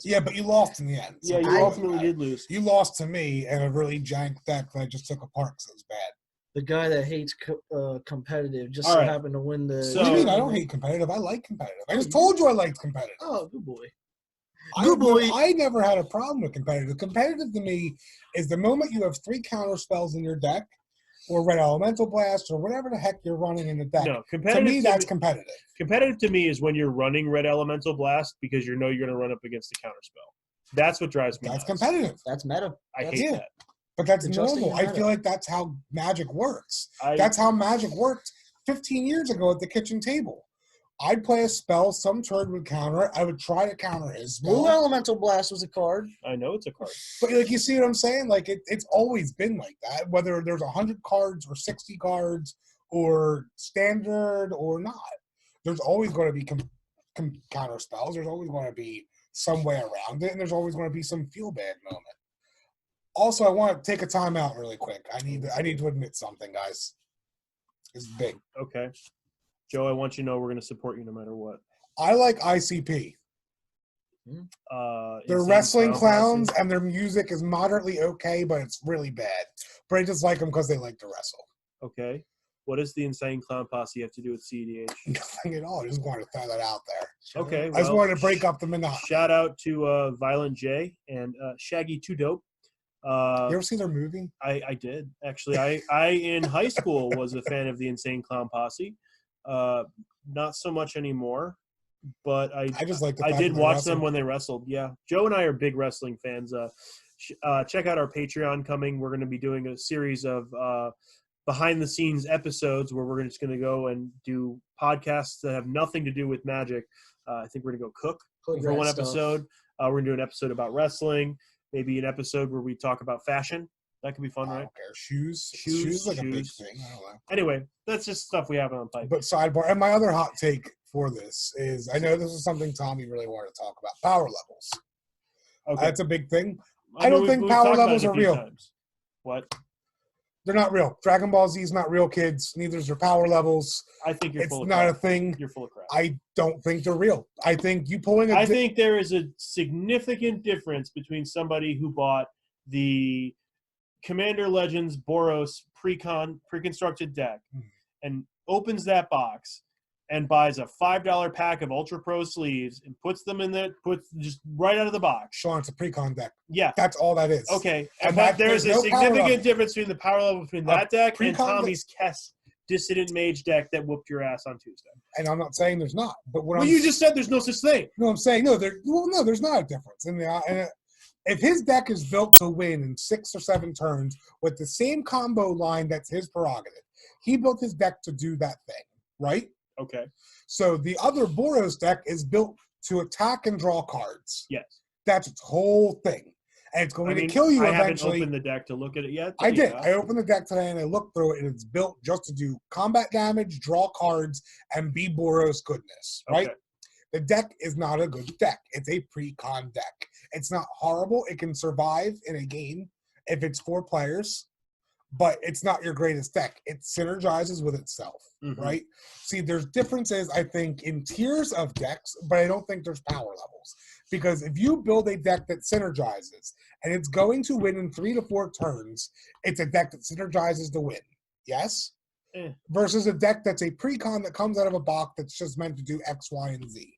Yeah, but you lost in the end.
So yeah, you ultimately did lose.
You lost to me in a really jank deck that I just took apart because it was bad.
The guy that hates competitive just so happened to win the...
What do you mean? I don't hate competitive. I like competitive. I just told you I liked competitive.
Oh, good boy.
I never had a problem with competitive. Competitive to me is the moment you have 3 counter spells in your deck, or Red Elemental Blast, or whatever the heck you're running in the deck.
No, competitive
to me, that's competitive.
Competitive to me is when you're running Red Elemental Blast because you know you're going to run up against the counter spell. That's what drives me nuts.
That's competitive.
That's meta.
I hate that.
But that's normal. I feel like that's how Magic works. That's how Magic worked 15 years ago at the kitchen table. I'd play a spell, some turn would counter it. I would try to counter his spell.
Blue Elemental Blast was a card.
I know it's a card.
But like, you see what I'm saying? Like it's always been like that, whether there's 100 cards or 60 cards or standard or not. There's always going to be counter spells. There's always going to be some way around it, and there's always going to be some feel bad moment. Also, I want to take a time out really quick. I need to admit something, guys. It's big.
Okay. Joe, I want you to know we're going to support you no matter what.
I like ICP. They're wrestling clowns, and their music is moderately okay, but it's really bad. But I just like them because they like to wrestle.
Okay. What does the Insane Clown Posse have to do with CEDH?
Nothing at all. I just wanted to throw that out there.
Okay.
I just wanted to break up the monotony.
Shout out to Violent J and Shaggy Too Dope.
You ever see their movie?
I did actually. I in high school was a fan of the Insane Clown Posse. Not so much anymore, but I
just like the
I
fact
did
that they
watch
wrestled.
them when they wrestled. Yeah, Joe and I are big wrestling fans. Check out our Patreon coming. We're going to be doing a series of behind the scenes episodes where we're just going to go and do podcasts that have nothing to do with magic. I think we're going to go cook for one episode. We're going to do an episode about wrestling, maybe an episode where we talk about fashion. That could be fun,
I
right?
don't care. Shoes
Shoes,
like a big thing. I don't know.
Anyway, that's just stuff we have on pipe.
But sidebar, and my other hot take for this is, I know this is something Tommy really wanted to talk about, power levels.
Okay.
That's a big thing.
I
don't think
we've
power
talked about
levels
it a
are
few
real.
times. What?
They're not real. Dragon Ball Z is not real, kids. Neither is their power levels.
I think you're
It's
full of
not
crap.
a thing.
You're full of crap.
I don't think they're real. I think you pulling a
I think there is a significant difference between somebody who bought the Commander Legends Boros pre-constructed deck and opens that box and buys a $5 pack of Ultra Pro sleeves and puts them in there, puts just right out of the box.
Sean, it's a pre-con deck.
Yeah.
That's all that is.
Okay.
And
but there's a
no
significant difference between the power level between that deck and
pre-con
Tommy's Kess Dissident Mage deck that whooped your ass on Tuesday.
And I'm not saying there's not. But what
Well, you just said there's no such thing.
No, I'm saying no. There's not a difference. And if his deck is built to win in 6 or 7 turns with the same combo line, that's his prerogative. He built his deck to do that thing, right?
Okay.
So the other Boros deck is built to attack and draw cards.
Yes.
That's its whole thing. And it's going to kill you eventually.
I haven't opened the deck to look at it yet.
I did. I opened the deck today and I looked through it, and it's built just to do combat damage, draw cards, and be Boros goodness, right?
Okay.
The deck is not a good deck. It's a pre-con deck. It's not horrible. It can survive in a game if it's 4 players, but it's not your greatest deck. It synergizes with itself, right? See, there's differences, I think, in tiers of decks, but I don't think there's power levels. Because if you build a deck that synergizes and it's going to win in 3 to 4 turns, it's a deck that synergizes to win. Yes? Versus a deck that's a pre-con that comes out of a box that's just meant to do X, Y, and Z.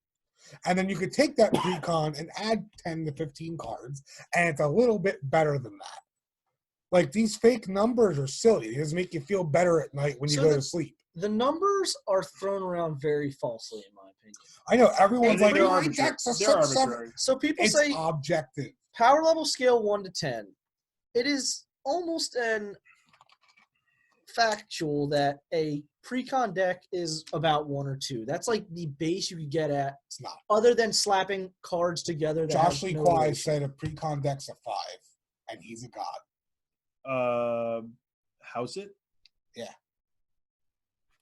And then you could take that pre-con and add 10 to 15 cards, and it's a little bit better than that. Like, these fake numbers are silly. It doesn't make you feel better at night when you go to sleep.
The numbers are thrown around very falsely, in my opinion.
I know. Everyone's like,
they're
my deck's a 6, 7.
So people
It's
say
objective.
power level scale 1 to 10. It is almost an factual that a pre-con deck is about 1 or 2. That's like the base you could get at.
It's not.
Other than slapping cards together.
Josh Lee Kwai said a pre-con deck's a 5, and he's a god.
How's it?
Yeah.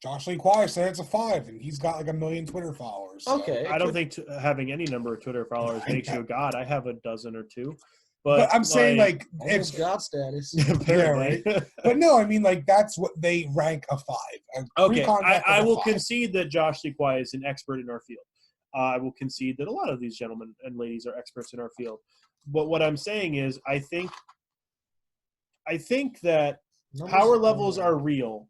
Josh Lee Kwai said it's a 5, and he's got like 1 million Twitter followers. So.
Okay.
I don't think having any number of Twitter followers makes you a god. I have a dozen or 2.
But I'm saying, like,
it's god status.
Yeah, right.
But no, I mean, like, that's what they rank a 5.
Okay, I will concede that Josh Lee Kwai is an expert in our field. I will concede that a lot of these gentlemen and ladies are experts in our field. But what I'm saying is, I think that power levels are real,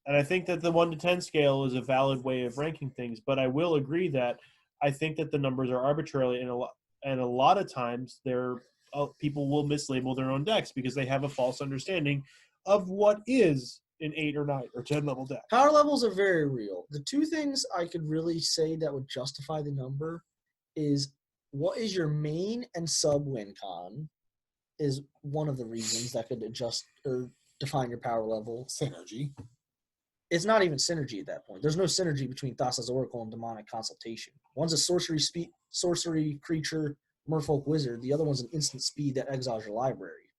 and I think that the 1 to 10 scale is a valid way of ranking things. But I will agree that I think that the numbers are arbitrary, and a lot of times people will mislabel their own decks because they have a false understanding of what is an 8 or 9 or 10 level deck.
Power levels are very real. The 2 things I could really say that would justify the number is what is your main and sub win con is one of the reasons that could adjust or define your power level.
Synergy.
It's not even synergy at that point. There's no synergy between Thassa's Oracle and Demonic Consultation. One's a sorcery creature, Merfolk Wizard. The other one's an instant speed that exiles your library.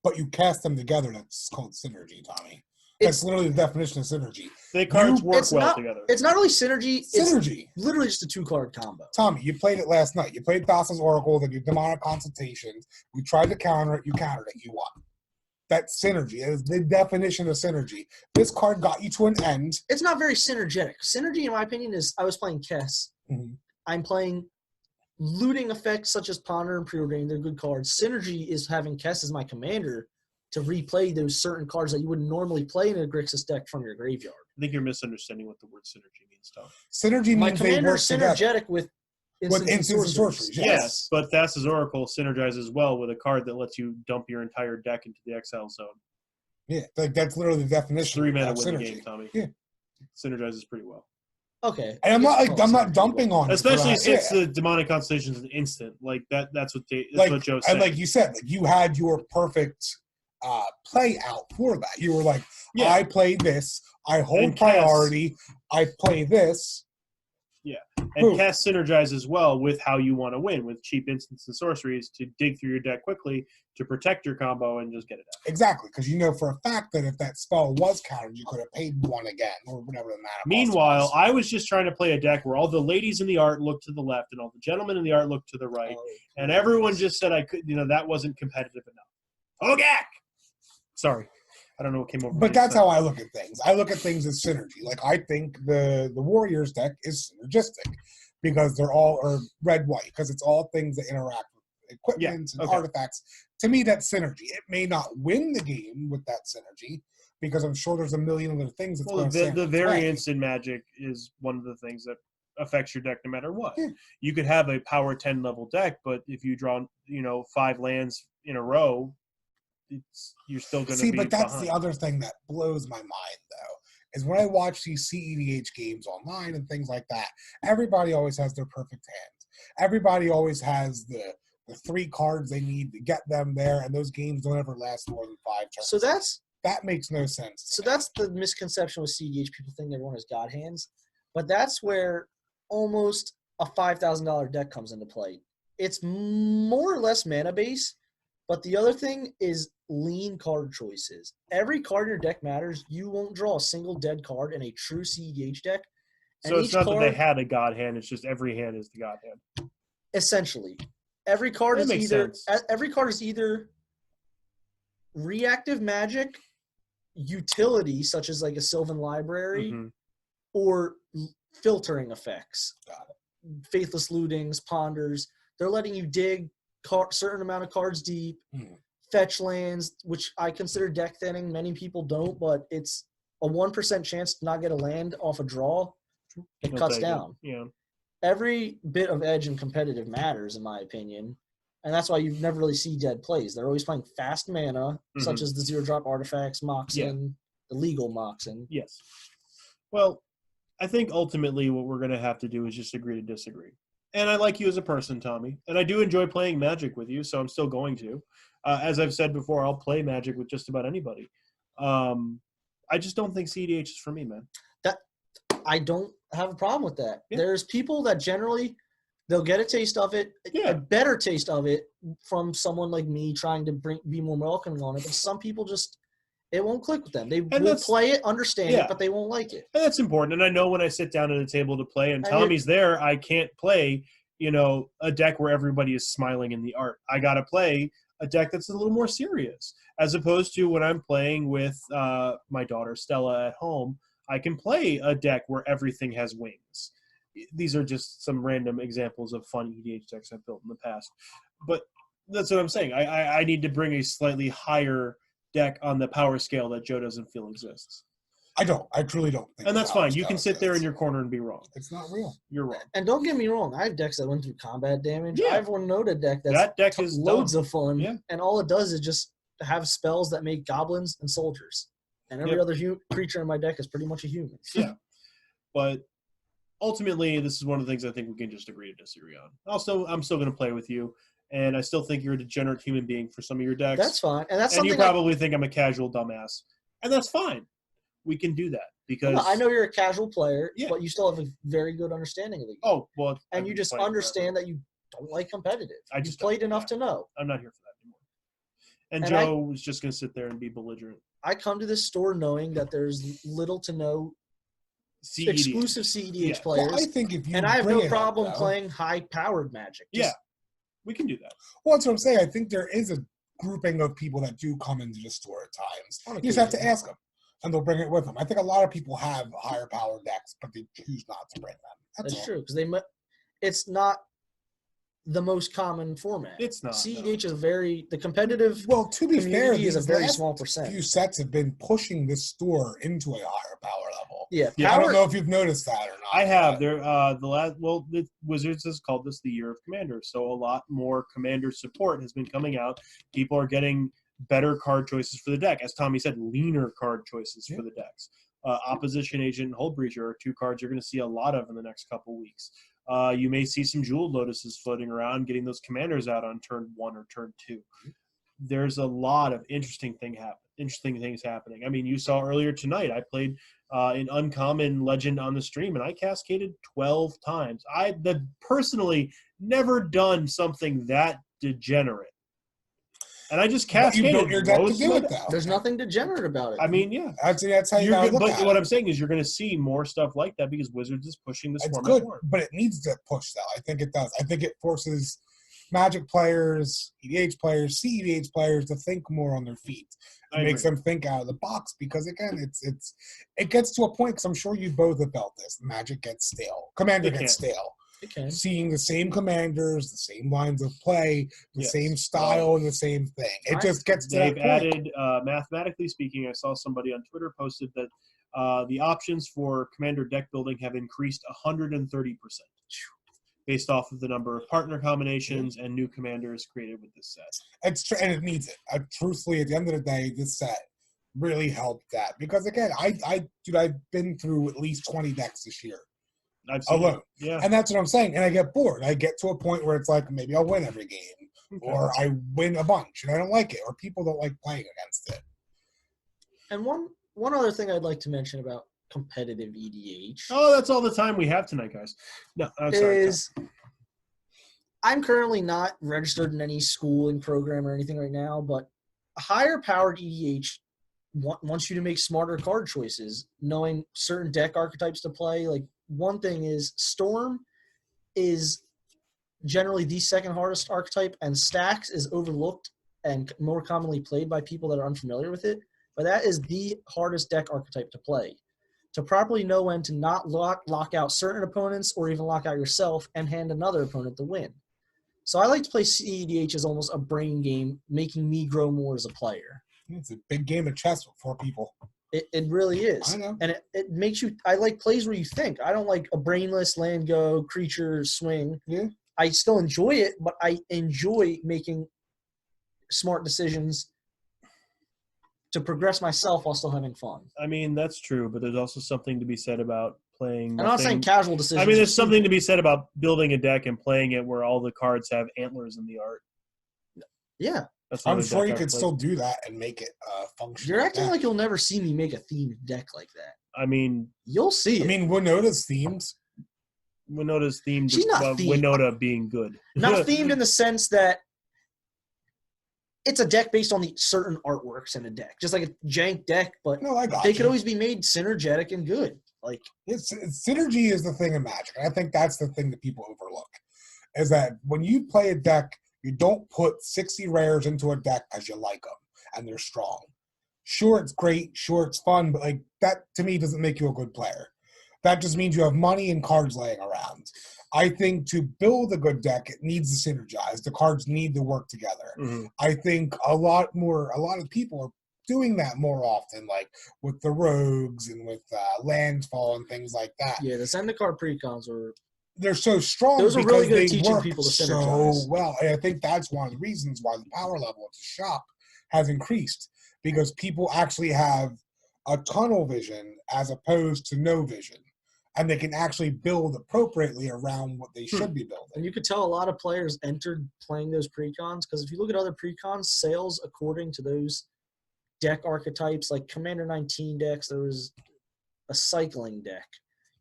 But you cast them together. That's called synergy, Tommy. That's literally the definition of synergy.
The cards work well together.
It's not really synergy.
Synergy.
It's literally just a 2-card combo.
Tommy, you played it last night. You played Thassa's Oracle, then you Demonic Consultations. We tried to counter it. You countered it. You won. That's synergy. That is the definition of synergy. This card got you to an end.
It's not very synergetic. Synergy, in my opinion, is I was playing Kess.
Mm-hmm.
I'm playing looting effects such as Ponder and Preordained. They're good cards. Synergy is having Kess as my commander to replay those certain cards that you wouldn't normally play in a Grixis deck from your graveyard.
I think you're misunderstanding what the word synergy means, Tom.
Synergy means
my
they
commander
work
is
together.
synergetic with
With instants and sorceries,
Yes, but Thassa's Oracle synergizes well with a card that lets you dump your entire deck into the exile zone.
Yeah, like that's literally the definition.
It's 3 mana
of
win the
synergy.
game, Tommy.
Yeah.
Synergizes pretty well.
Okay.
And I'm not dumping on it.
Especially since the Demonic Constellation is an instant. Like that's what Joe said.
And like you said, like you had your perfect play out for that. You were like, I played this, I hold priority, I play this.
Yeah. And cast synergizes well with how you want to win, with cheap instants and sorceries to dig through your deck quickly to protect your combo and just get it out.
Exactly, because you know for a fact that if that spell was countered, you could have paid one again, or whatever the matter.
Meanwhile, I was just trying to play a deck where all the ladies in the art looked to the left and all the gentlemen in the art looked to the right, and everyone just said I could, that wasn't competitive enough. Ogak! Sorry. I don't know what came over.
But that's how I look at things. I look at things as synergy. Like I think the Warriors deck is synergistic because they're all red-white because it's all things that interact with equipment and artifacts. To me, that's synergy. It may not win the game with that synergy because I'm sure there's a million other things.
The variance in Magic is one of the things that affects your deck no matter what. Yeah. You could have a power 10 level deck, but if you draw 5 lands in a row, you're still going to be
but that's
behind.
The other thing that blows my mind, though, is when I watch these CEDH games online and things like that, everybody always has their perfect hand. Everybody always has the 3 cards they need to get them there, and those games don't ever last more than 5 turns.
So
that makes no sense.
So that's the misconception with CEDH. People think everyone has God hands, but that's where almost a $5,000 deck comes into play. It's more or less mana base, but the other thing is lean card choices. Every card in your deck matters. You won't draw a single dead card in a true CEDH deck.
So it's not that they had a God hand, it's just every hand is the God hand.
Essentially. Every card is either reactive magic, utility, such as like a Sylvan Library, or filtering effects. Faithless Lootings, Ponders. They're letting you dig certain amount of cards deep, fetch lands, which I consider deck thinning. Many people don't, but it's a 1% chance to not get a land off a draw. It cuts down.
Yeah.
Every bit of edge and competitive matters, in my opinion, and that's why you never really see dead plays. They're always playing fast mana, such as the 0-drop artifacts, Moxen, the legal Moxen.
Yes. Well, I think ultimately what we're going to have to do is just agree to disagree. And I like you as a person, Tommy. And I do enjoy playing Magic with you, so I'm still going to. As I've said before, I'll play Magic with just about anybody. I just don't think CEDH is for me, man.
I don't have a problem with that. Yeah. There's people that generally, they'll get a taste of it, a better taste of it from someone like me trying to be more welcoming on it. But some people just, it won't click with them. They will play it, understand it, but they won't like it.
And that's important. And I know when I sit down at a table to play and Tommy's there, I can't play, a deck where everybody is smiling in the art. I got to play a deck that's a little more serious, as opposed to when I'm playing with my daughter Stella at home. I can play a deck where everything has wings. These are just some random examples of fun EDH decks I've built in the past. But that's what I'm saying. I need to bring a slightly higher deck on the power scale that Joe doesn't feel exists.
I don't. I truly don't.
And that's fine. You can sit there in your corner and be wrong.
It's not real.
You're wrong.
And don't get me wrong. I have decks that went through combat damage. I have one Noda deck
that deck is
loads
dumb.
Of fun.
Yeah.
And all it does is just have spells that make goblins and soldiers. And every other creature in my deck is pretty much a human.
Yeah. But ultimately, this is one of the things I think we can just agree to disagree on. I'm still going to play with you. And I still think you're a degenerate human being for some of your decks.
That's fine. And
you probably think I'm a casual dumbass. And that's fine. We can do that. Because
I know you're a casual player, but you still have a very good understanding of the game.
Oh, well.
And you just understand that you don't like competitive. You've played enough to know.
I'm not here for that anymore. And Joe was just going to sit there and be belligerent.
I come to this store knowing that there's little to no exclusive CEDH players.
Well, I think if you
I have no problem playing high-powered Magic.
We can do that.
Well, that's what I'm saying. I think there is a grouping of people that do come into the store at times. You just have to ask them, and they'll bring it with them. I think a lot of people have higher-powered decks, but they choose not to bring them.
That's true, because it's not the most common format.
It's not.
CEDH is the competitive
Well, to be fair,
community is a
these
very
last
small percent.
few sets have been pushing this store into a higher power level.
Yeah,
Yeah,
I
power.
don't know if you've noticed that or not.
I have.
but-
There, the Wizards has called this the Year of Commanders, so a lot more Commander support has been coming out. People are getting better card choices for the deck, as Tommy said, leaner card choices for the decks. Opposition Agent and Hull Breacher are two cards you're going to see a lot of in the next couple weeks. You may see some Jeweled Lotuses floating around, getting those commanders out on turn 1 or turn 2. There's a lot of interesting things happening. I mean, you saw earlier tonight, I played an Uncommon Legend on the stream, and I cascaded 12 times. I've personally never done something that degenerate. And I just
But you
cascaded
built your deck to
most
do
of
it,
my-
though.
There's nothing degenerate about it.
I mean, yeah.
That's how you
You're
gotta
good,
look
but
at
what
it.
I'm saying is you're going to see more stuff like that because Wizards is pushing this
It's
format
good,
more.
but it needs to push, though. I think it does. I think it forces Magic players, EDH players, CEDH players to think more on their feet. It
I
makes
agree.
them think out of the box because, again, it gets to a point, because I'm sure you both have felt this. Magic gets stale. Commander
It
gets
can.
stale.
it can.
Seeing the same commanders, the same lines of play, the
Yes.
same style, and the same thing. It just gets to
They've
that point.
added, mathematically speaking, I saw somebody on Twitter posted that the options for Commander deck building have increased 130% based off of the number of partner combinations and new commanders created with this set.
And it needs it. Truthfully, at the end of the day, this set really helped that because, again, I've been through at least 20 decks this year
I've seen
alone,
it. Yeah.
and that's what I'm saying. And I get bored. I get to a point where it's like maybe I'll win every game,
Okay.
or I win a bunch and I don't like it, or people don't like playing against it.
And one other thing I'd like to mention about competitive EDH
Oh, that's all the time we have tonight, guys. No, I'm sorry.
is I'm currently not registered in any schooling program or anything right now, but a higher powered EDH wants you to make smarter card choices, knowing certain deck archetypes to play. Like, one thing is Storm is generally the second hardest archetype, and Stacks is overlooked and more commonly played by people that are unfamiliar with it. But that is the hardest deck archetype to play. To properly know when to not lock out certain opponents or even lock out yourself and hand another opponent the win. So I like to play CEDH as almost a brain game, making me grow more as a player.
It's a big game of chess with 4 people.
It really is.
I know.
And it makes you – I like plays where you think. I don't like a brainless land go, creature swing.
Yeah.
I still enjoy it, but I enjoy making smart decisions to progress myself while still having fun.
I mean, that's true, but there's also something to be said about playing.
I'm not saying casual decisions.
I mean, there's something to be said about building a deck and playing it where all the cards have antlers in the art.
Yeah.
That's
I'm
another
sure
deck
you
I've
could
played.
still do that and make it function.
You're acting like you'll never see me make a themed deck like that.
I mean,
You'll see it.
I mean, Winota's themes.
Winota's themed.
She's not themed.
Winota being good.
Not themed in the sense that it's a deck based on the certain artworks in a deck. Just like a jank deck, but
No, I got
they
you.
could always be made synergetic and good. Like,
Synergy is the thing in Magic. And I think that's the thing that people overlook. Is that when you play a deck, you don't put 60 rares into a deck because you like them and they're strong. Sure, it's great. Sure, it's fun. But like that, to me, doesn't make you a good player. That just means you have money and cards laying around. I think to build a good deck, it needs to synergize. The cards need to work together.
Mhm.
I think a lot of people are doing that more often, like with the rogues and with landfall and things like that.
yeah, the Zendikar precons are
They're so strong
Those are
because
really good
they
at teaching
work
people to
so
synergize.
well. And I think that's one of the reasons why the power level at the shop has increased, because people actually have a tunnel vision as opposed to no vision. And they can actually build appropriately around what they should be building.
and you could tell a lot of players entered playing those precons because if you look at other precons, sales according to those deck archetypes, like Commander 19 decks, there was a cycling deck.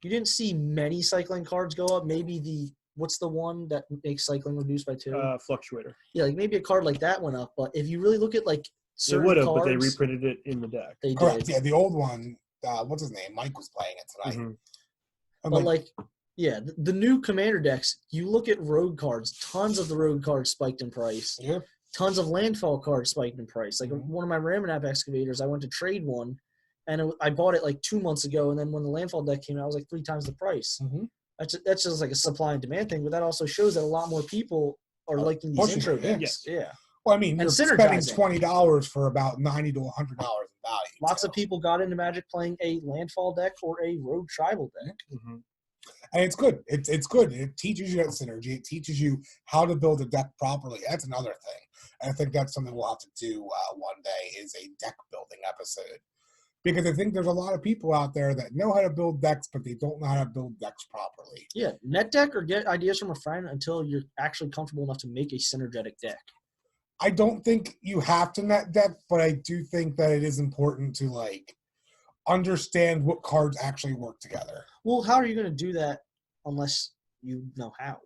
You didn't see many cycling cards go up. Maybe what's the one that makes cycling reduced by 2?
Fluctuator.
Yeah, like maybe a card like that went up. But if you really look at like
They
certain
would have,
cards,
but they reprinted it in the deck.
they
Correct.
did.
Yeah, the old one, what's his name? Mike was playing it tonight.
Mhm.
I'm
But like, yeah, the new Commander decks, you look at rogue cards, tons of the rogue cards spiked in price.
yeah.
Tons of landfall cards spiked in price. Like
Mhm.
one of my Ramonap excavators, I went to trade one, and I bought it like 2 months ago, and then when the landfall deck came out, it was like 3 times the price.
Mhm.
That's just like a supply and demand thing, but that also shows that a lot more people are liking these
pushing
intro
it, yeah.
decks. Yeah.
Well, I mean, you're
And
spending
synergizing.
$20 for about $90 to $100 in value.
Lots
too.
of people got into Magic playing a landfall deck or a rogue tribal deck.
Mhm.
And it's good. It's good. It teaches you that synergy. It teaches you how to build a deck properly. That's another thing. And I think that's something we'll have to do one day is a deck building episode. Because I think there's a lot of people out there that know how to build decks, but they don't know how to build decks properly.
Yeah, net deck or get ideas from a friend until you're actually comfortable enough to make a synergetic deck.
I don't think you have to net deck, but I do think that it is important to understand what cards actually work together.
Well, how are you going to do that unless you know how?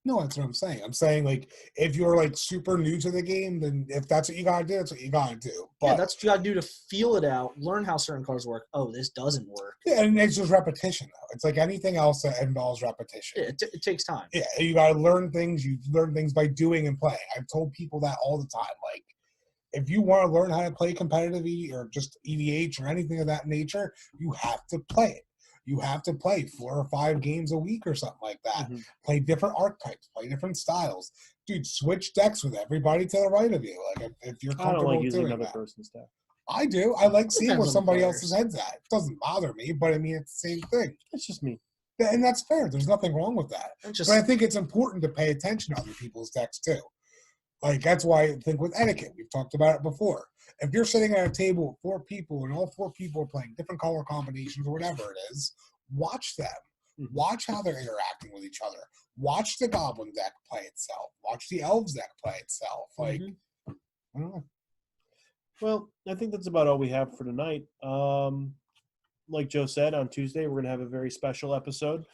No, that's what I'm saying. I'm saying if you're super new to the game, then if that's what you gotta do, that's what you gotta do. But
yeah, that's what you got to do to feel it out, learn how certain cards work. Oh, this doesn't work.
yeah, and it's just repetition though. It's like anything else that involves repetition.
Yeah, it takes time.
Yeah, you gotta learn things. You learn things by doing and playing. I've told people that all the time. If you want to learn how to play competitive or just EDH or anything of that nature, you have to play it. You have to play 4 or 5 games a week or something like that.
Mhm.
Play different archetypes, play different styles. Dude, switch decks with everybody to the right of you. If you're
I don't
comfortable
like
with
using
doing
another
that.
person's deck.
I do. I like seeing
Depends
where
on the
somebody
players.
else's head's at. It doesn't bother me, but I mean, it's the same thing.
It's just me.
And that's fair. There's nothing wrong with that.
It's just
But I think it's important to pay attention to other people's decks too. That's why I think with etiquette, we've talked about it before. If you're sitting at a table with 4 people and all 4 people are playing different color combinations or whatever it is, watch them.
Mhm.
Watch how they're interacting with each other. Watch the Goblin deck play itself. Watch the Elves deck play itself.
Mhm.
I don't know.
Well, I think that's about all we have for tonight. Like Joe said, on Tuesday, we're going to have a very special episode.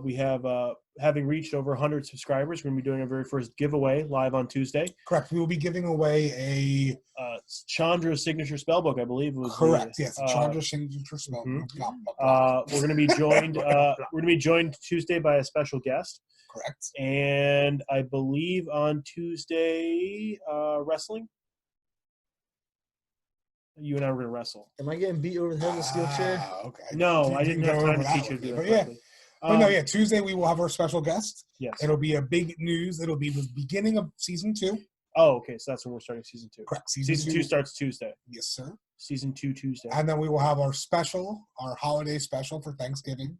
We have, having reached over 100 subscribers, we're going to be doing our very first giveaway live on Tuesday.
Correct. We will be giving away a
Chandra signature spellbook, I believe. Was
correct.
The,
Yes, a Chandra signature spell.
mhm.
Blah,
We're going to be joined. We're going to be joined Tuesday by a special guest,
correct.
and I believe on Tuesday, wrestling. You and I were going to wrestle.
Am I getting beat over the head with a steel chair?
Okay.
No, I didn't have
go
time
over
to
that
teach you
with
to do
me,
that
but yeah.
correctly.
But no, yeah. Tuesday we will have our special guest.
Yes.
It'll be a big news. It'll be the beginning of season 2.
Oh, okay. So that's when we're starting season 2.
Correct.
Season 2 starts Tuesday.
Yes, sir.
Season 2 Tuesday.
And then we will have our holiday special for Thanksgiving,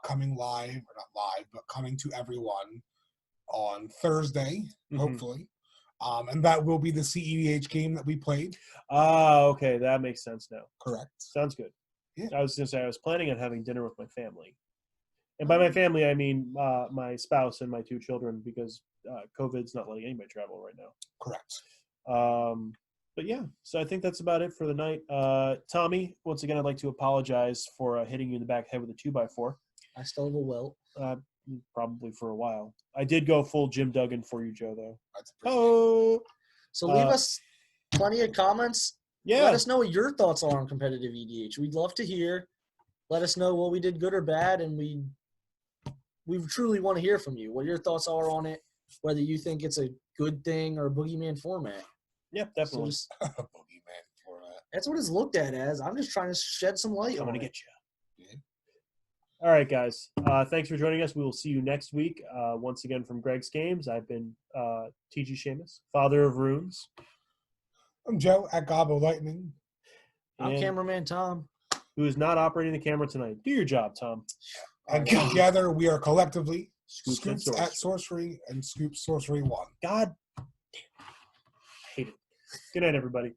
coming live, or not live, but coming to everyone on Thursday,
Mhm.
hopefully. And that will be the CEDH game that we played.
Okay. That makes sense now.
Correct.
Sounds good.
Yeah.
I was going to say I was planning on having dinner with my family. And by my family, I mean my spouse and my 2 children because COVID's not letting anybody travel right now.
Correct.
But yeah, so I think that's about it for the night. Tommy, once again, I'd like to apologize for hitting you in the back head with a 2x4.
I still have a welt.
Probably for a while. I did go full Jim Duggan for you, Joe, though.
That's pretty
Oh,
So leave us plenty of comments.
yeah.
Let us know what your thoughts are on competitive EDH. We'd love to hear. Let us know what we did good or bad, and we truly want to hear from you. What your thoughts are on it, whether you think it's a good thing or a boogeyman format.
Yeah,
So
definitely.
just,
Boogeyman format.
that's what it's looked at as. I'm just trying to shed some light
I'm
on
going to
it.
get you.
Yeah.
All right, guys. Thanks for joining us. We will see you next week. Once again from Greg's Games, I've been TG Seamus, Father of Runes.
I'm Joe at Gobble Lightning.
I'm
and
cameraman Tom.
who is not operating the camera tonight. Do your job, Tom.
And
God.
together we are collectively
Scoops and
Scoops at Sorcery and Scoops Sorcery 1.
God damn. I hate it. Good night, everybody.